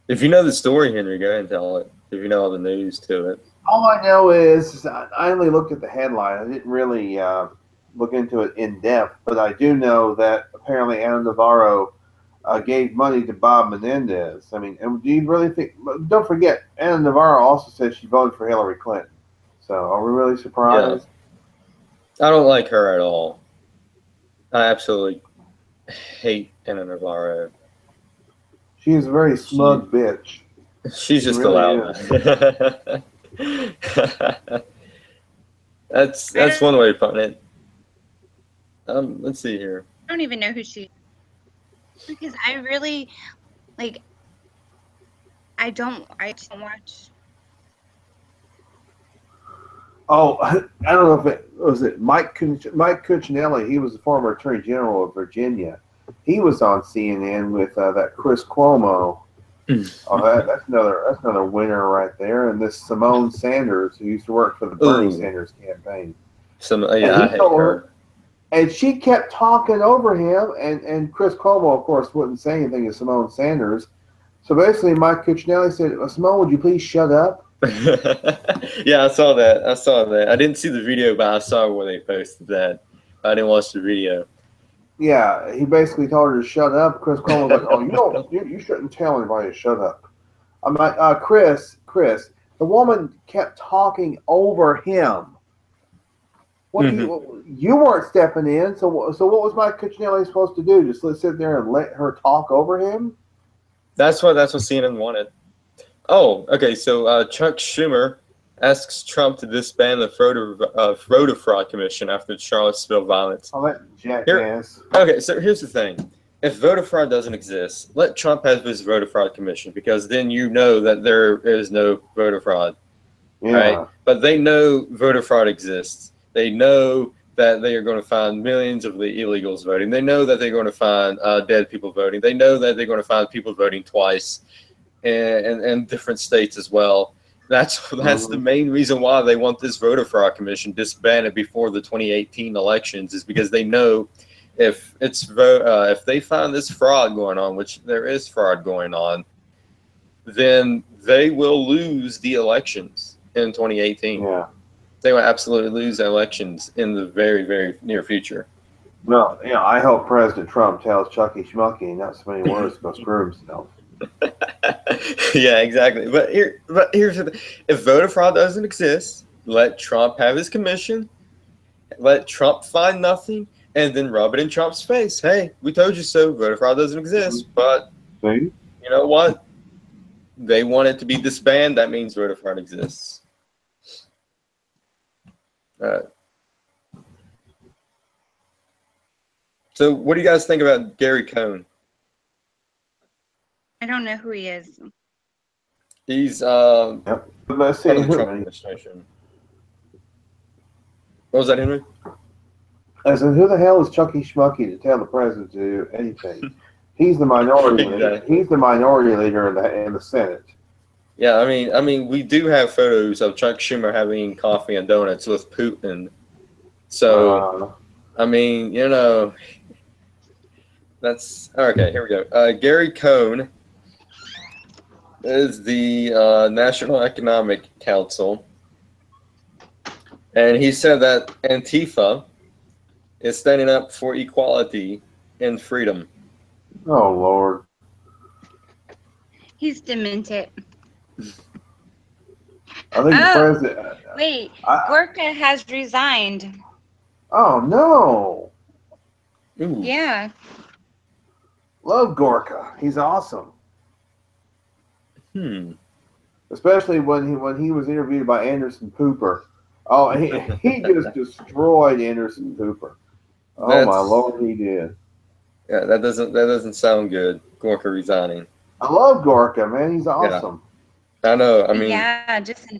If you know the story, Henry, go ahead and tell it. If you know all the news to it. All I know is I only looked at the headline. I didn't really look into it in depth, but I do know that apparently Ana Navarro gave money to Bob Menendez. I mean, and do you really think? Don't forget, Ana Navarro also said she voted for Hillary Clinton. So are we really surprised? Yeah. I don't like her at all. I absolutely hate Ana Navarro. She is a very smug bitch. She's just allowed. That's one way to put it. Let's see here. I don't even know who she is because I really I don't watch. Oh, I don't know if it was Mike Cuccinelli. He was the former Attorney General of Virginia. He was on CNN with that Chris Cuomo. That's another winner right there. And this Simone Sanders, who used to work for the Bernie Sanders campaign. I hate her. And she kept talking over him, and Chris Cuomo, of course, wouldn't say anything to Simone Sanders. So basically, Mike Cuccinelli said, Simone, would you please shut up? Yeah, I saw that. I didn't see the video, but I saw where they posted that. I didn't watch the video. Yeah, he basically told her to shut up. Chris Cuomo was like, you shouldn't tell anybody to shut up. I'm like, Chris, the woman kept talking over him. What you weren't stepping in, so what was Mike Cuccinelli supposed to do? Just sit there and let her talk over him? That's what CNN wanted. Oh, okay. So Chuck Schumer asks Trump to disband the voter fraud commission after the Charlottesville violence. Oh, that jackass. Okay, so here's the thing. If voter fraud doesn't exist, let Trump have his voter fraud commission, because then you know that there is no voter fraud, right? But they know voter fraud exists. They know that they are going to find millions of the illegals voting. They know that they're going to find dead people voting. They know that they're going to find people voting twice in different states as well. That's the main reason why they want this voter fraud commission disbanded before the 2018 elections, is because they know if they find this fraud going on, which there is fraud going on, then they will lose the elections in 2018. Yeah. They will absolutely lose the elections in the very, very near future. Well, I hope President Trump tells Chucky Schmucky not so many words to go screw himself. Yeah, exactly. But here's the thing. If voter fraud doesn't exist, let Trump have his commission. Let Trump find nothing, and then rub it in Trump's face. Hey, we told you so. Voter fraud doesn't exist. But you know what? They want it to be disbanded. That means voter fraud exists. So what do you guys think about Gary Cohn? I don't know who he is. He's Yep. Let's see. part of the Trump administration. What was that, Henry? I said, who the hell is Chucky Schmucky to tell the president to do anything? He's the minority leader. He's the minority leader in the Senate. Yeah, I mean, we do have photos of Chuck Schumer having coffee and donuts with Putin. So, I mean, that's okay. Here we go. Gary Cohn is the National Economic Council, and he said that Antifa is standing up for equality and freedom. Oh, Lord. He's demented. I think the president. Wait, Gorka has resigned. Oh, no. Ooh. Yeah. Love Gorka. He's awesome. Especially when he was interviewed by Anderson Cooper. Oh, he just destroyed Anderson Cooper. Oh, my Lord, he did. Yeah, that doesn't sound good. Gorka resigning. I love Gorka, man. He's awesome. Yeah. I know. I mean, yeah. Just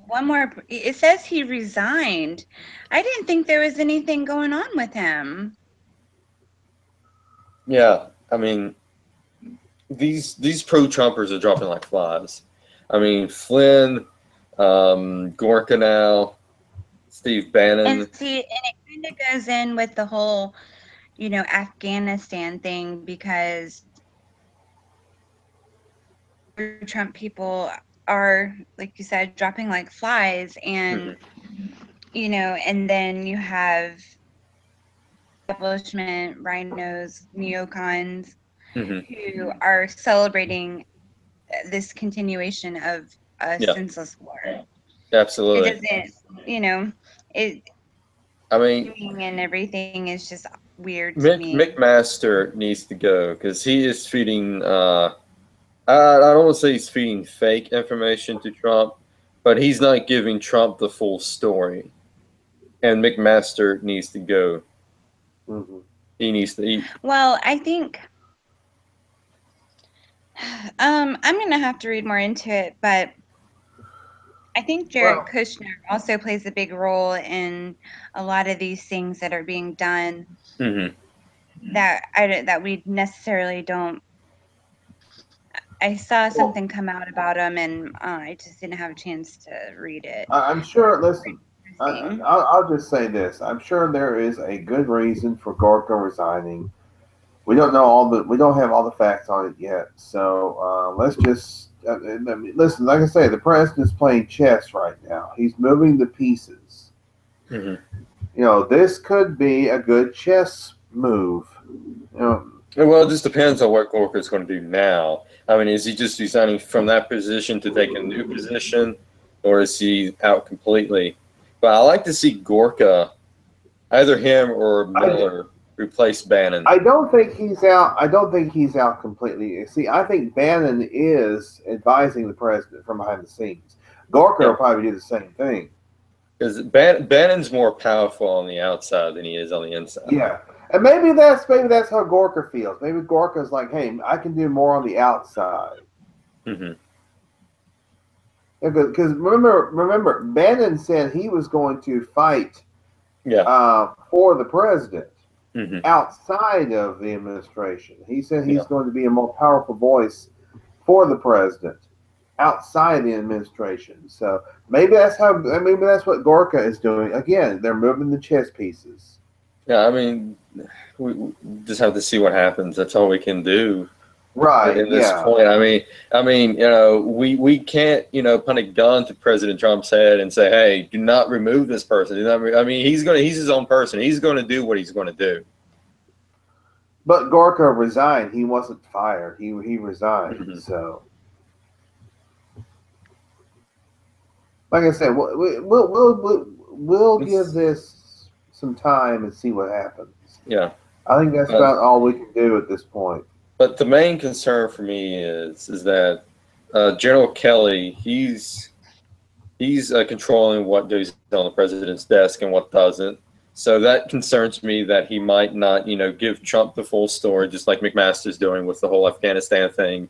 one more. It says he resigned. I didn't think there was anything going on with him. Yeah, I mean, these pro-Trumpers are dropping like flies. I mean, Flynn, Gorka now, Steve Bannon. And see, and it kind of goes in with the whole, Afghanistan thing, because Trump people are, like you said, dropping like flies, and and then you have establishment rhinos, neocons, who are celebrating this continuation of a senseless war. Absolutely. It doesn't, I mean, and everything is just weird to me. McMaster needs to go, because he is feeding. I don't want to say he's feeding fake information to Trump, but he's not giving Trump the full story. And McMaster needs to go. He needs to eat. Well, I think I'm going to have to read more into it, but I think Jared Kushner also plays a big role in a lot of these things that are being done that we necessarily don't. I saw something come out about him, and I just didn't have a chance to read it. I'm sure. Listen, I'll just say this: I'm sure there is a good reason for Gorka resigning. We don't know we don't have all the facts on it yet. So let's just listen. Like I say, the president's playing chess right now. He's moving the pieces. This could be a good chess move. Well, it just depends on what Gorka is going to do now. I mean, is he just resigning from that position to take a new position, or is he out completely? But I like to see Gorka, either him or Miller, replace Bannon. I don't think he's out. I don't think he's out completely. See, I think Bannon is advising the president from behind the scenes. Gorka will probably do the same thing. Because Bannon's more powerful on the outside than he is on the inside. Yeah, and maybe that's how Gorka feels. Maybe Gorka's like, hey, I can do more on the outside. Mm-hmm. Because remember, Bannon said he was going to fight for the president outside of the administration. He said he's going to be a more powerful voice for the president outside the administration. So maybe that's what Gorka is doing. Again, they're moving the chess pieces. Yeah, I mean, we just have to see what happens. That's all we can do. Right. At this point, I mean, we can't, put a gun to President Trump's head and say, "Hey, do not remove this person." I mean, he's his own person. He's going to do what he's going to do. But Gorka resigned. He wasn't fired. He resigned. So, like I said, we'll give this some time and see what happens. Yeah, I think that's about all we can do at this point. But the main concern for me is that General Kelly, he's controlling what goes on the president's desk and what doesn't. So that concerns me that he might not, give Trump the full story, just like McMaster's doing with the whole Afghanistan thing,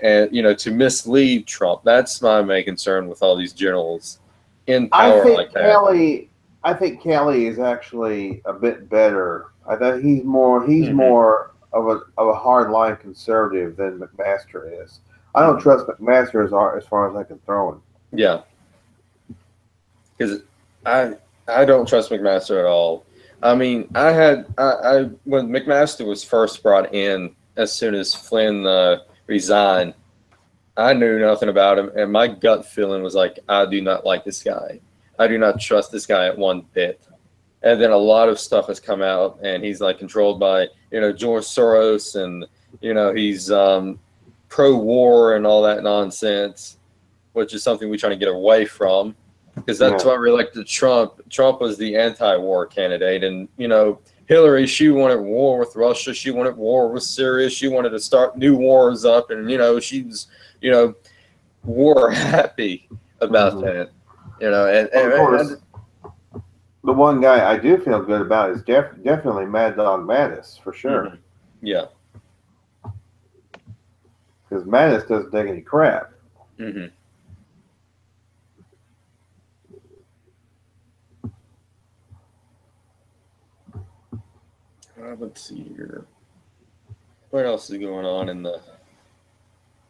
and to mislead Trump. That's my main concern with all these generals in power like that. I think Kelly is actually a bit better. I think he's more of a hardline conservative than McMaster is. I don't trust McMaster as far as I can throw him. Yeah, because I don't trust McMaster at all. I mean, when McMaster was first brought in, as soon as Flynn resigned, I knew nothing about him, and my gut feeling was like, I do not like this guy. I do not trust this guy at one bit. And then a lot of stuff has come out, and he's like controlled by George Soros, and he's pro-war and all that nonsense, which is something we're trying to get away from, because that's why we elected Trump. Trump was the anti-war candidate, and Hillary, she wanted war with Russia, she wanted war with Syria, she wanted to start new wars up, and she was war happy about that, and the one guy I do feel good about is definitely Mad Dog Mattis, for sure. Yeah. Because Mattis doesn't take any crap. Let's see here. What else is going on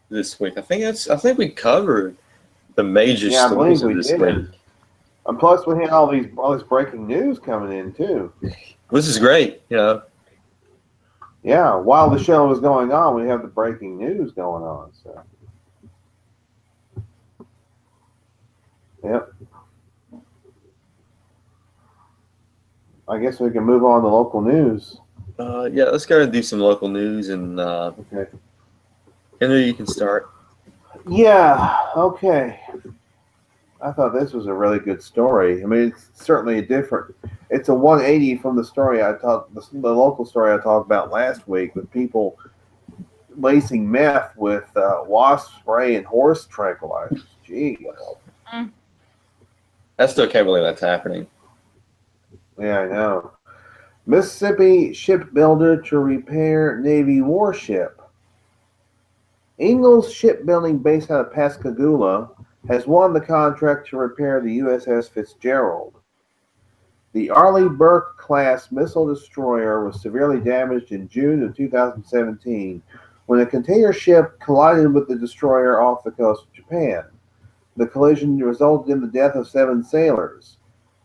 this week? I think we covered the major stories of this week. And plus, we had all this breaking news coming in too. This is great, Yeah, while the show was going on, we have the breaking news going on. So, yep. I guess we can move on to local news. Yeah, let's go and do some local news, and okay. Henry, you can start. Yeah. Okay. I thought this was a really good story. I mean, it's certainly it's a 180 from the story the local story I talked about last week, with people lacing meth with wasp spray and horse tranquilizers. Gee. I still can't believe that's happening. Yeah, I know. Mississippi shipbuilder to repair Navy warship. Ingalls Shipbuilding, based out of Pascagoula, has won the contract to repair the USS Fitzgerald. The Arleigh Burke-class missile destroyer was severely damaged in June of 2017 when a container ship collided with the destroyer off the coast of Japan. The collision resulted in the death of 7 sailors.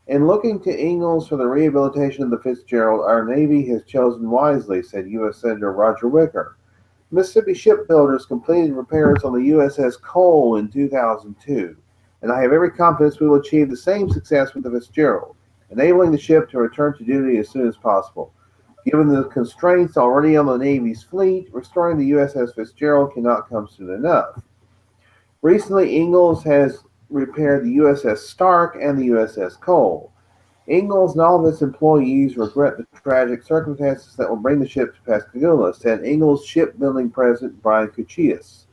In looking to Ingalls for the rehabilitation of the Fitzgerald, our Navy has chosen wisely, said U.S. Senator Roger Wicker. Mississippi shipbuilders completed repairs on the USS Cole in 2002, and I have every confidence we will achieve the same success with the Fitzgerald, enabling the ship to return to duty as soon as possible. Given the constraints already on the Navy's fleet, restoring the USS Fitzgerald cannot come soon enough. Recently, Ingalls has repaired the USS Stark and the USS Cole. Ingalls and all of its employees regret the tragic circumstances that will bring the ship to Pascagoula, said Ingalls Shipbuilding President Brian Kuchias.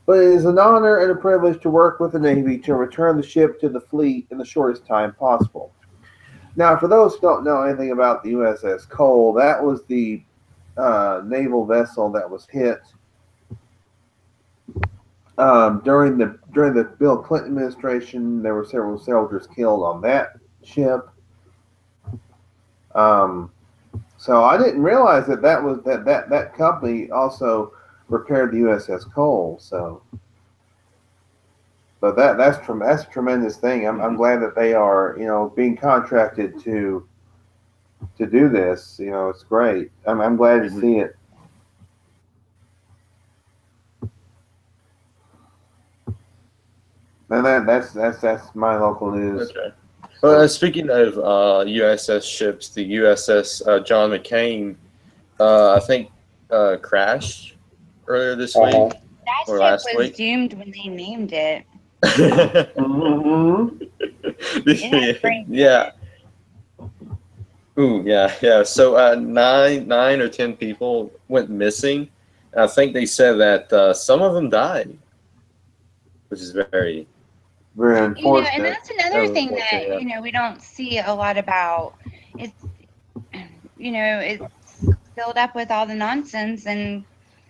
But it is an honor and a privilege to work with the Navy to return the ship to the fleet in the shortest time possible. Now, for those who don't know anything about the USS Cole, that was the naval vessel that was hit during the Bill Clinton administration. There were several soldiers killed on that ship. So I didn't realize that company also repaired the USS Cole. So, but that's a tremendous thing. I'm glad that they are being contracted to do this. It's great. I'm glad to see it. And that's my local news. Okay. Well, speaking of USS ships, the USS John McCain, I think, crashed earlier this week That or ship last was week. doomed when they named it. Yeah. Ooh, yeah. So 9 or 10 people went missing. I think they said that some of them died, which is very unfortunate. And that's another thing that we don't see a lot about. It's it's filled up with all the nonsense and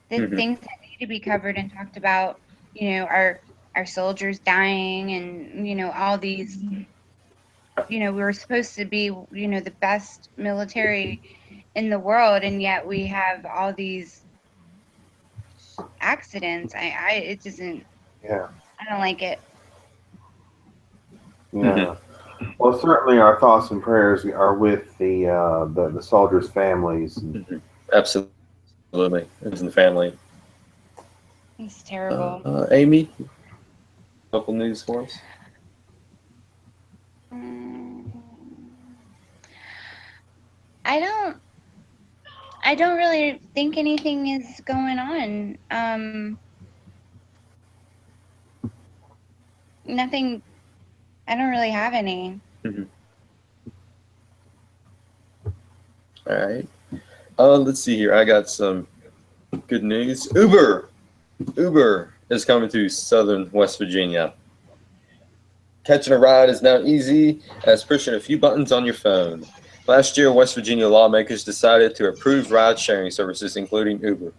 the things that need to be covered and talked about. Our soldiers dying and all these. We were supposed to be the best military in the world, and yet we have all these accidents. It doesn't. Yeah. I don't like it. Yeah. Well, certainly our thoughts and prayers are with the soldiers' families. Absolutely, it's in the family. It's terrible. Amy, local news for us. I don't really think anything is going on. Nothing. I don't really have any. All right. Let's see here. I got some good news. Uber is coming to southern West Virginia. Catching a ride is now easy as pushing a few buttons on your phone. Last year, West Virginia lawmakers decided to approve ride-sharing services, including Uber.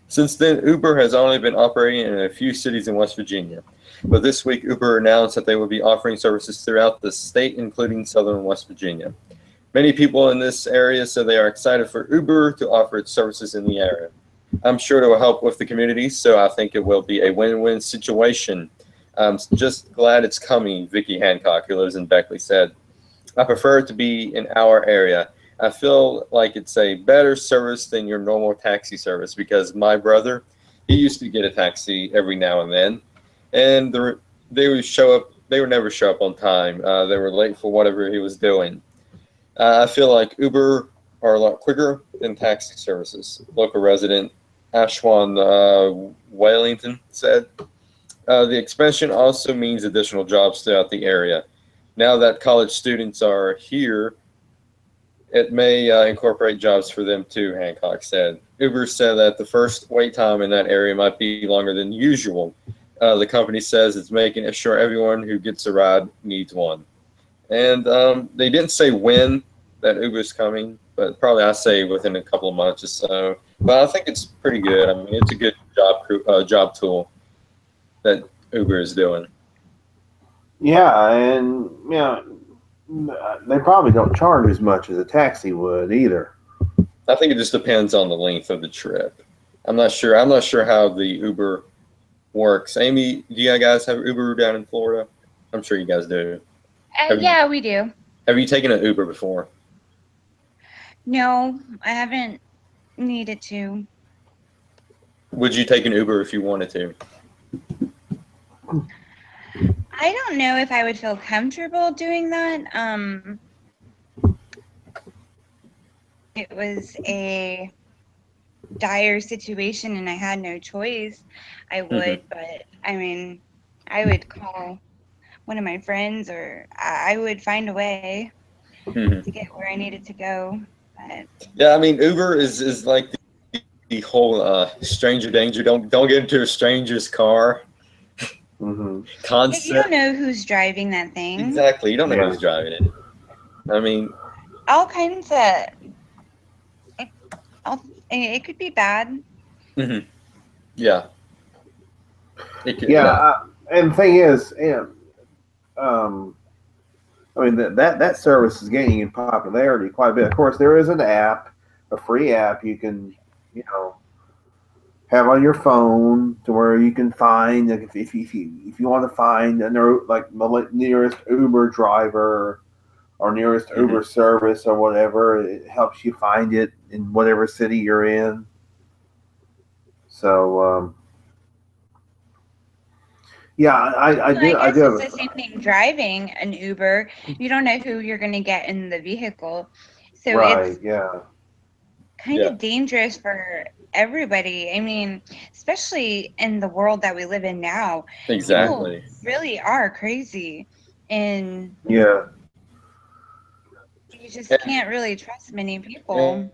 Since then, Uber has only been operating in a few cities in West Virginia. But this week, Uber announced that they will be offering services throughout the state, including southern West Virginia. Many people in this area said they are excited for Uber to offer its services in the area. I'm sure it will help with the community, so I think it will be a win-win situation. I'm just glad it's coming, Vicky Hancock, who lives in Beckley, said. I prefer it to be in our area. I feel like it's a better service than your normal taxi service because my brother, he used to get a taxi every now and then, and they would show up. They would never show up on time. They were late for whatever he was doing. I feel like Uber are a lot quicker than taxi services. Local resident Ashwan Wellington said. The expansion also means additional jobs throughout the area. Now that college students are here, it may incorporate jobs for them too, Hancock said. Uber said that the first wait time in that area might be longer than usual. The company says it's making sure everyone who gets a ride needs one. And they didn't say when that Uber's coming, but probably I say within a couple of months or so. But I think it's pretty good. I mean, it's a good job tool that Uber is doing. Yeah, and they probably don't charge as much as a taxi would either. I think it just depends on the length of the trip. I'm not sure. I'm not sure how the Uber works. Amy, do you guys have Uber down in Florida? I'm sure you guys do. Yeah, we do. Have you taken an Uber before? No, I haven't needed to. Would you take an Uber if you wanted to? I don't know if I would feel comfortable doing that. It was a dire situation and I had no choice. I would, but I mean, I would call one of my friends or I would find a way to get where I needed to go. But yeah, I mean, Uber is like the whole stranger danger. Don't get into a stranger's car Mm-hmm. concept. You don't know who's driving that thing. Exactly. You don't know who's driving it. I mean, all kinds of. It could be bad. Mm-hmm. Yeah. And the thing is, I mean that service is gaining in popularity quite a bit. Of course, there is an app, a free app you can, have on your phone to where you can find, like, if you want to find the nearest Uber driver or nearest Uber service or whatever, it helps you find it in whatever city you're in. So yeah, I do. I guess do it's the same thing driving an Uber. You don't know who you're going to get in the vehicle, so it's kind of dangerous for everybody. I mean, especially in the world that we live in now. Exactly. People really are crazy, and you just can't really trust many people.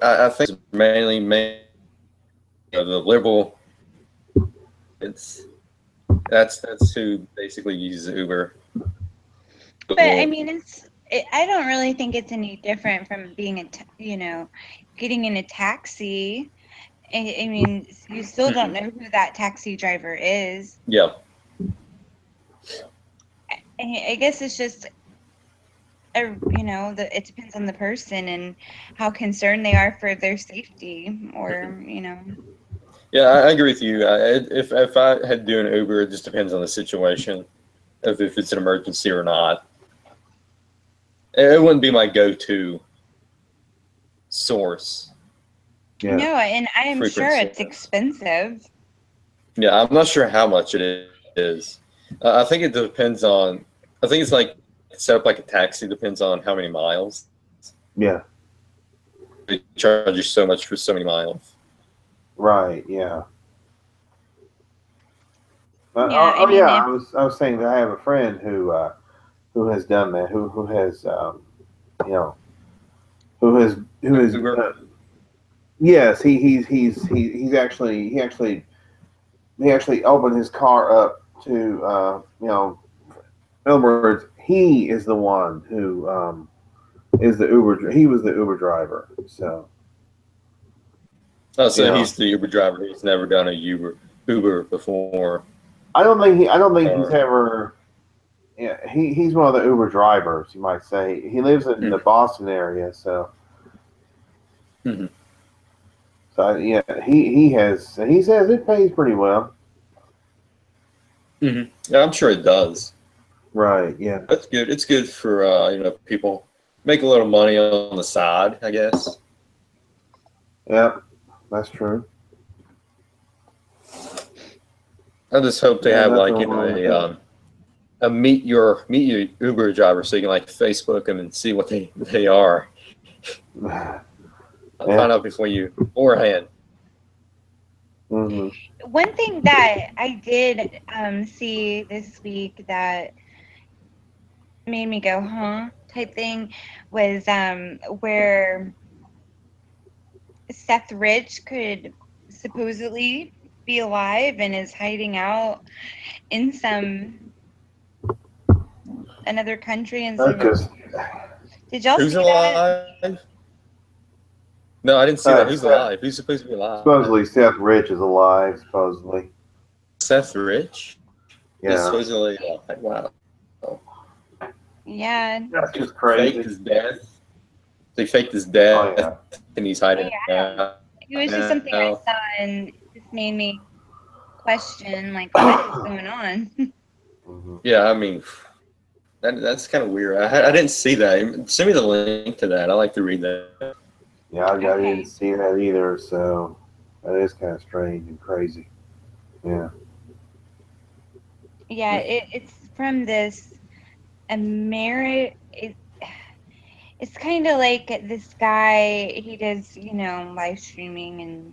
I think it's mainly the liberal. That's who basically uses Uber. But I mean, I don't really think it's any different from being getting in a taxi. I mean, you still don't know who that taxi driver is. Yeah. I guess it's just, it depends on the person and how concerned they are for their safety, or. Yeah, I agree with you. If I had to do an Uber, it just depends on the situation, if it's an emergency or not. It wouldn't be my go-to source. Yeah. No, and I am sure it's expensive. Yeah, I'm not sure how much it is. I think it depends on. I think it's like set up like a taxi. Depends on how many miles. Yeah. They charge you so much for so many miles. Right. Yeah. I was saying that I have a friend who has done that. Who has who has yes, he actually opened his car up to in other words, he is the one who is the Uber. He was the Uber driver. So. Oh, so he's the Uber driver. He's never done a Uber before. I don't think he's ever. Yeah, he's one of the Uber drivers, you might say. He lives in the Boston area, so. Mm-hmm. So yeah, he says it pays pretty well. Mm-hmm. Yeah, I'm sure it does. Right. Yeah. That's good. It's good for people make a little money on the side, I guess. Yeah, that's true. I just hope they have a meet your Uber driver so you can like Facebook them and see what they are. Find out before you beforehand. Mm-hmm. One thing that I did see this week that made me go, huh, type thing was where Seth Rich could supposedly be alive and is hiding out in another country and some. Did y'all see alive? That? No, I didn't see that. Who's alive? Who's supposed to be alive? Supposedly Seth Rich is alive. Supposedly. Seth Rich? Yeah. He's supposedly alive. Wow. Yeah. That's just crazy. Faked his death. They faked his death, and he's hiding out. It was just something I saw, and it just made me question, like, what is going on? Yeah, I mean, that's kind of weird. I didn't see that. Send me the link to that. I like to read that. Yeah, I didn't see that either, so that is kind of strange and crazy. Yeah. Yeah, it's from this it's kind of like this guy, he does, live streaming and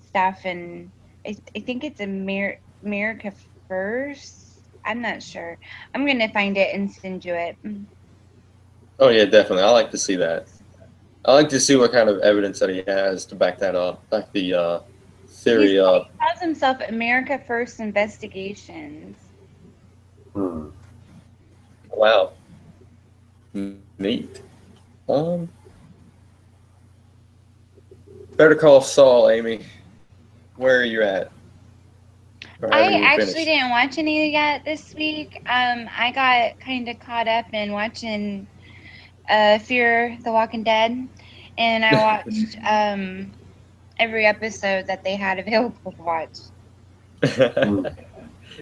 stuff, and I think it's America First. I'm not sure. I'm going to find it and send you it. Oh, yeah, definitely. I like to see that. I like to see what kind of evidence that he has to back that up, back the theory up. He calls himself America First Investigations. Wow, neat. Better Call Saul, Amy. Where are you at? I actually didn't watch any yet this week. I got kind of caught up in watching Fear the Walking Dead, and I watched every episode that they had available to watch.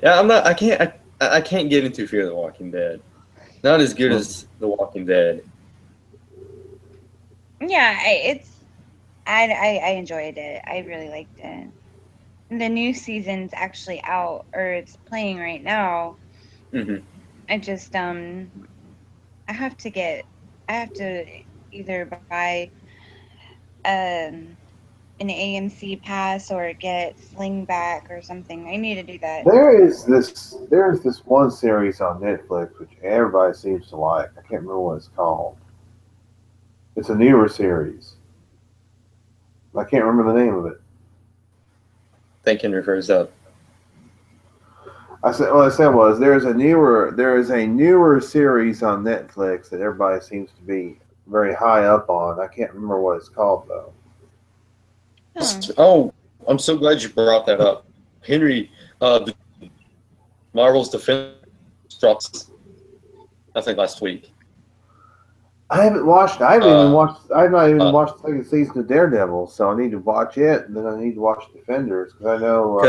Yeah, I'm not. I can't. I can't get into Fear the Walking Dead. Not as good as The Walking Dead. Yeah, I enjoyed it. I really liked it. The new season's actually out, or it's playing right now. Mm-hmm. I just I have to either buy an AMC pass or get Slingback or something. I need to do that. There's this one series on Netflix which everybody seems to like. I can't remember what it's called. It's a newer series. I can't remember the name of it. Thinking refers up. What I said was there is a newer series on Netflix that everybody seems to be very high up on. I can't remember what it's called though. Oh, I'm so glad you brought that up, Henry. Marvel's Defenders drops, I think, last week. I haven't watched. I haven't even watched. I've not even watched the second season of Daredevil, so I need to watch it, and then I need to watch Defenders because I know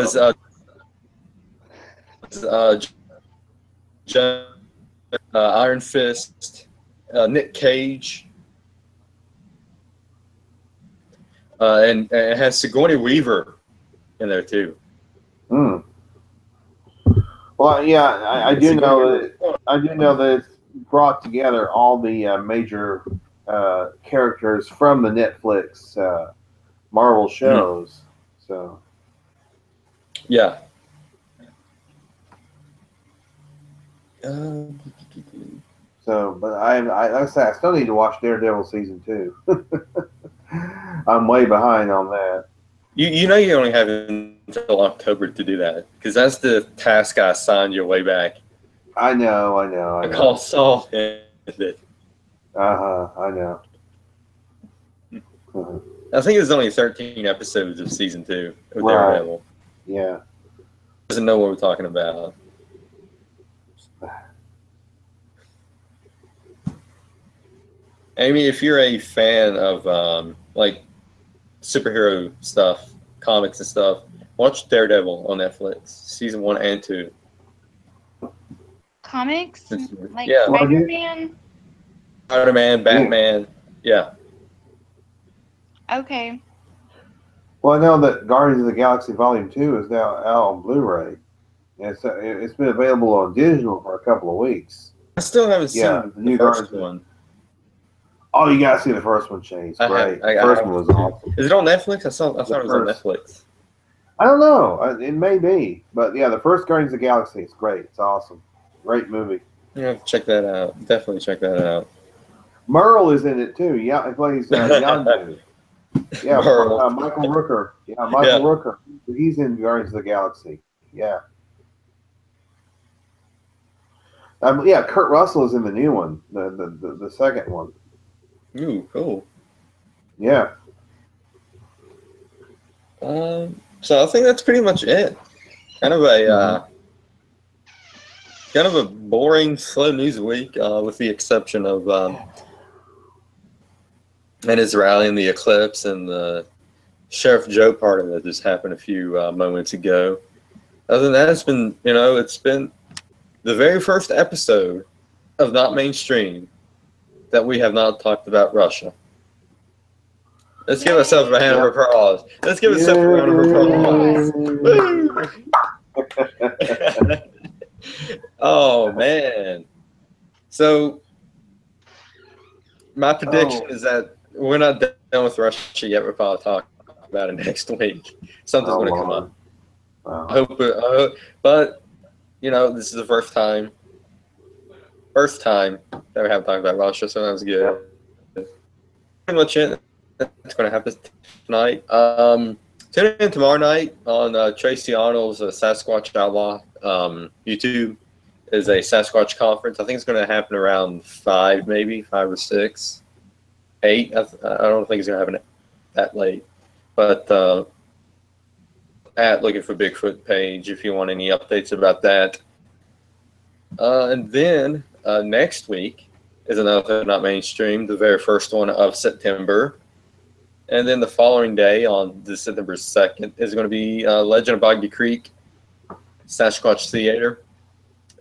Iron Fist, Nick Cage, and it has Sigourney Weaver in there too. Well, yeah, I do know that. I do know that it's brought together all the major characters from the Netflix Marvel shows. So, yeah. So, but like I said, I still need to watch Daredevil season 2. I'm way behind on that. You know you only have until October to do that because that's the task I assigned you way back. I know. I call Saul. I know. I think there's only 13 episodes of season 2 of Daredevil. Yeah. Doesn't know what we're talking about. Amy, if you're a fan of like superhero stuff, comics and stuff, watch Daredevil on Netflix, season 1 and 2. Comics? Like Spider-Man? Spider-Man, Batman, yeah. Okay. Well, I know that Guardians of the Galaxy Volume 2 is now out on Blu-ray. It's been available on digital for a couple of weeks. I still haven't seen the first one. Oh, you gotta see the first one, Chase. Great. The first one was awesome. Is it on Netflix? I thought it was on Netflix. I don't know. It may be, but yeah, the first Guardians of the Galaxy is great. It's awesome. Great movie. Yeah, check that out. Definitely check that out. Merle is in it too. Yeah, he plays Yondu. Yeah, Michael Rooker. Yeah, Michael Rooker. He's in Guardians of the Galaxy. Yeah. Yeah, Kurt Russell is in the new one, the second one. Ooh, cool. Yeah. So I think that's pretty much it. Kind of a boring, slow news week, with the exception of Israel and the eclipse and the Sheriff Joe part of it just happened a few moments ago. Other than that, it's been the very first episode of Not Mainstream that we have not talked about Russia. Let's give ourselves a hand of applause. Let's give ourselves a round of applause. Oh, man. So, my prediction is that we're not done with Russia yet. We'll probably talk about it next week. Something's going to come up. I hope, but, this is the first time that we haven't talked about Russia, so that was good. much it. That's going to happen tonight. Tune in tomorrow night on Tracy Arnold's Sasquatch Outlaw YouTube. Is a Sasquatch conference. I think it's going to happen around 5, maybe 5 or 6, 8. I don't think it's going to happen that late. But at Looking for Bigfoot page if you want any updates about that. And then next week is another Not Mainstream, the very first one of September. And then the following day on December 2nd is going to be Legend of Boggy Creek, Sasquatch Theater.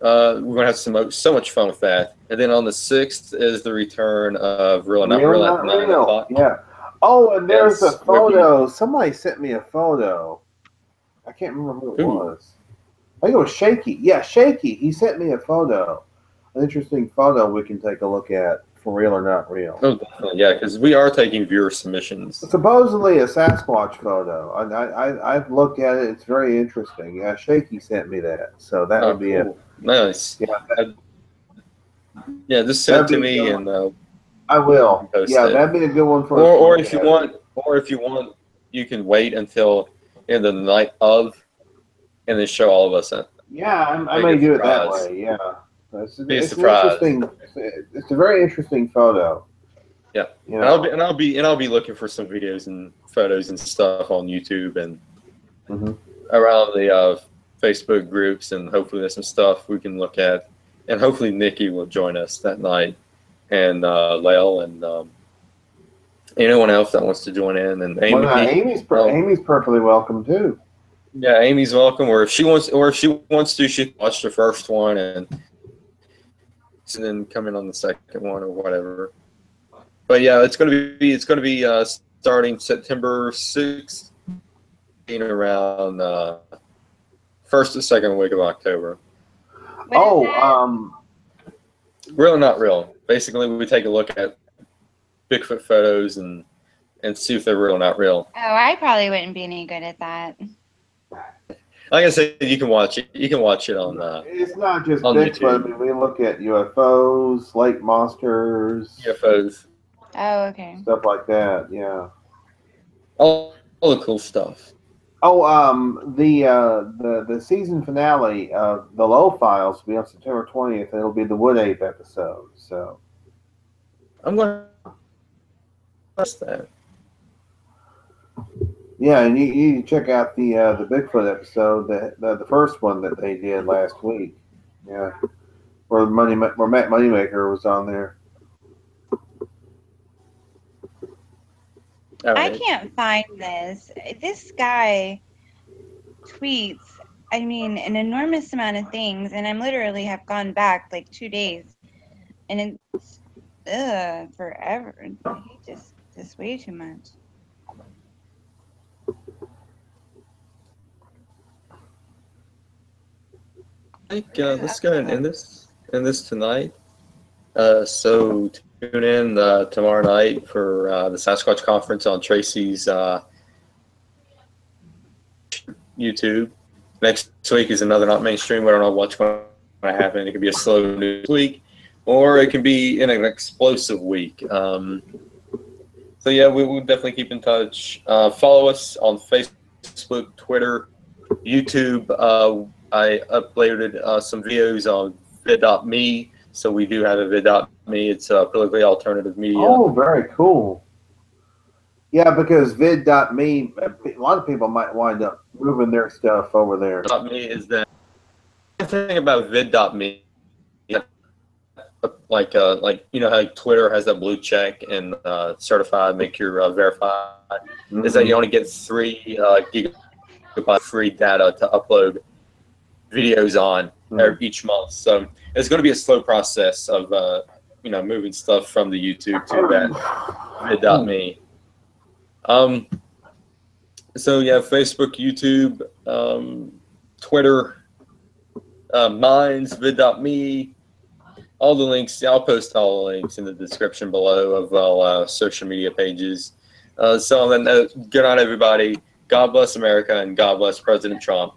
We're going to have so much fun with that. And then on the 6th is the return of Real Not Real at 9 o'clock. Yeah. Oh, and there's a photo. Somebody sent me a photo. I can't remember who it was. I think it was Shaky. Yeah, Shaky. He sent me a photo. An interesting photo we can take a look at for Real or Not Real. Oh, definitely. Yeah, because we are taking viewer submissions. Supposedly a Sasquatch photo. I've looked at it. It's very interesting. Yeah, Shaky sent me that. So that would be it. Nice. Yeah, just send it to me and I will. Yeah, that'd be a good one for. Or if you want, you can wait until in the night of, and then show all of us it. Yeah, I may do it that way. Yeah, it's interesting. It's a very interesting photo. Yeah, you know? and I'll be looking for some videos and photos and stuff on YouTube and around the Facebook groups, and hopefully there's some stuff we can look at, and hopefully Nikki will join us that night, and Lael and anyone else that wants to join in, and Amy. Well, Amy's perfectly welcome too. Yeah, Amy's welcome, or if she wants to, she can watch the first one and then come in on the second one or whatever. But yeah, it's gonna be starting September 6th, around first or second week of October. Real or Not Real. Basically, we take a look at Bigfoot photos and see if they're real or not real. Oh, I probably wouldn't be any good at that. Like I said, you can watch it. You can watch it on. It's not just Bigfoot. I mean, we look at UFOs, lake monsters, UFOs. Oh, okay. Stuff like that. Yeah. All the cool stuff. Oh, the season finale of the Low Files will be on September 20th. It'll be the Wood Ape episode. So. I'm going to watch that. Yeah, and you need to check out the Bigfoot episode, the first one that they did last week. Yeah, where Matt Moneymaker was on there. Right. I can't find this. This guy tweets, I mean, an enormous amount of things, and I literally have gone back like 2 days, and it's forever. He just way too much. I think let's go ahead and end this tonight. So tune in tomorrow night for the Sasquatch conference on Tracy's YouTube. Next week is another Not Mainstream. I don't know what's going to happen. It could be a slow news week, or it can be in an explosive week. So yeah, we will definitely keep in touch. Follow us on Facebook, Twitter, YouTube. I uploaded some videos on vid.me, so we do have a vid.me. It's a politically alternative media. Oh, very cool. Yeah, because vid.me, a lot of people might wind up moving their stuff over there. vid.me is that the thing about vid.me, like you know how Twitter has that blue check and certified, make your verified, is that you only get 3 gigabyte free data to upload videos on each month. So it's going to be a slow process of moving stuff from the YouTube to that vid.me. So yeah, Facebook, YouTube, Twitter, Minds, vid.me, all the links. I'll post all the links in the description below of all social media pages. So on that note, good night, everybody. God bless America and God bless President Trump.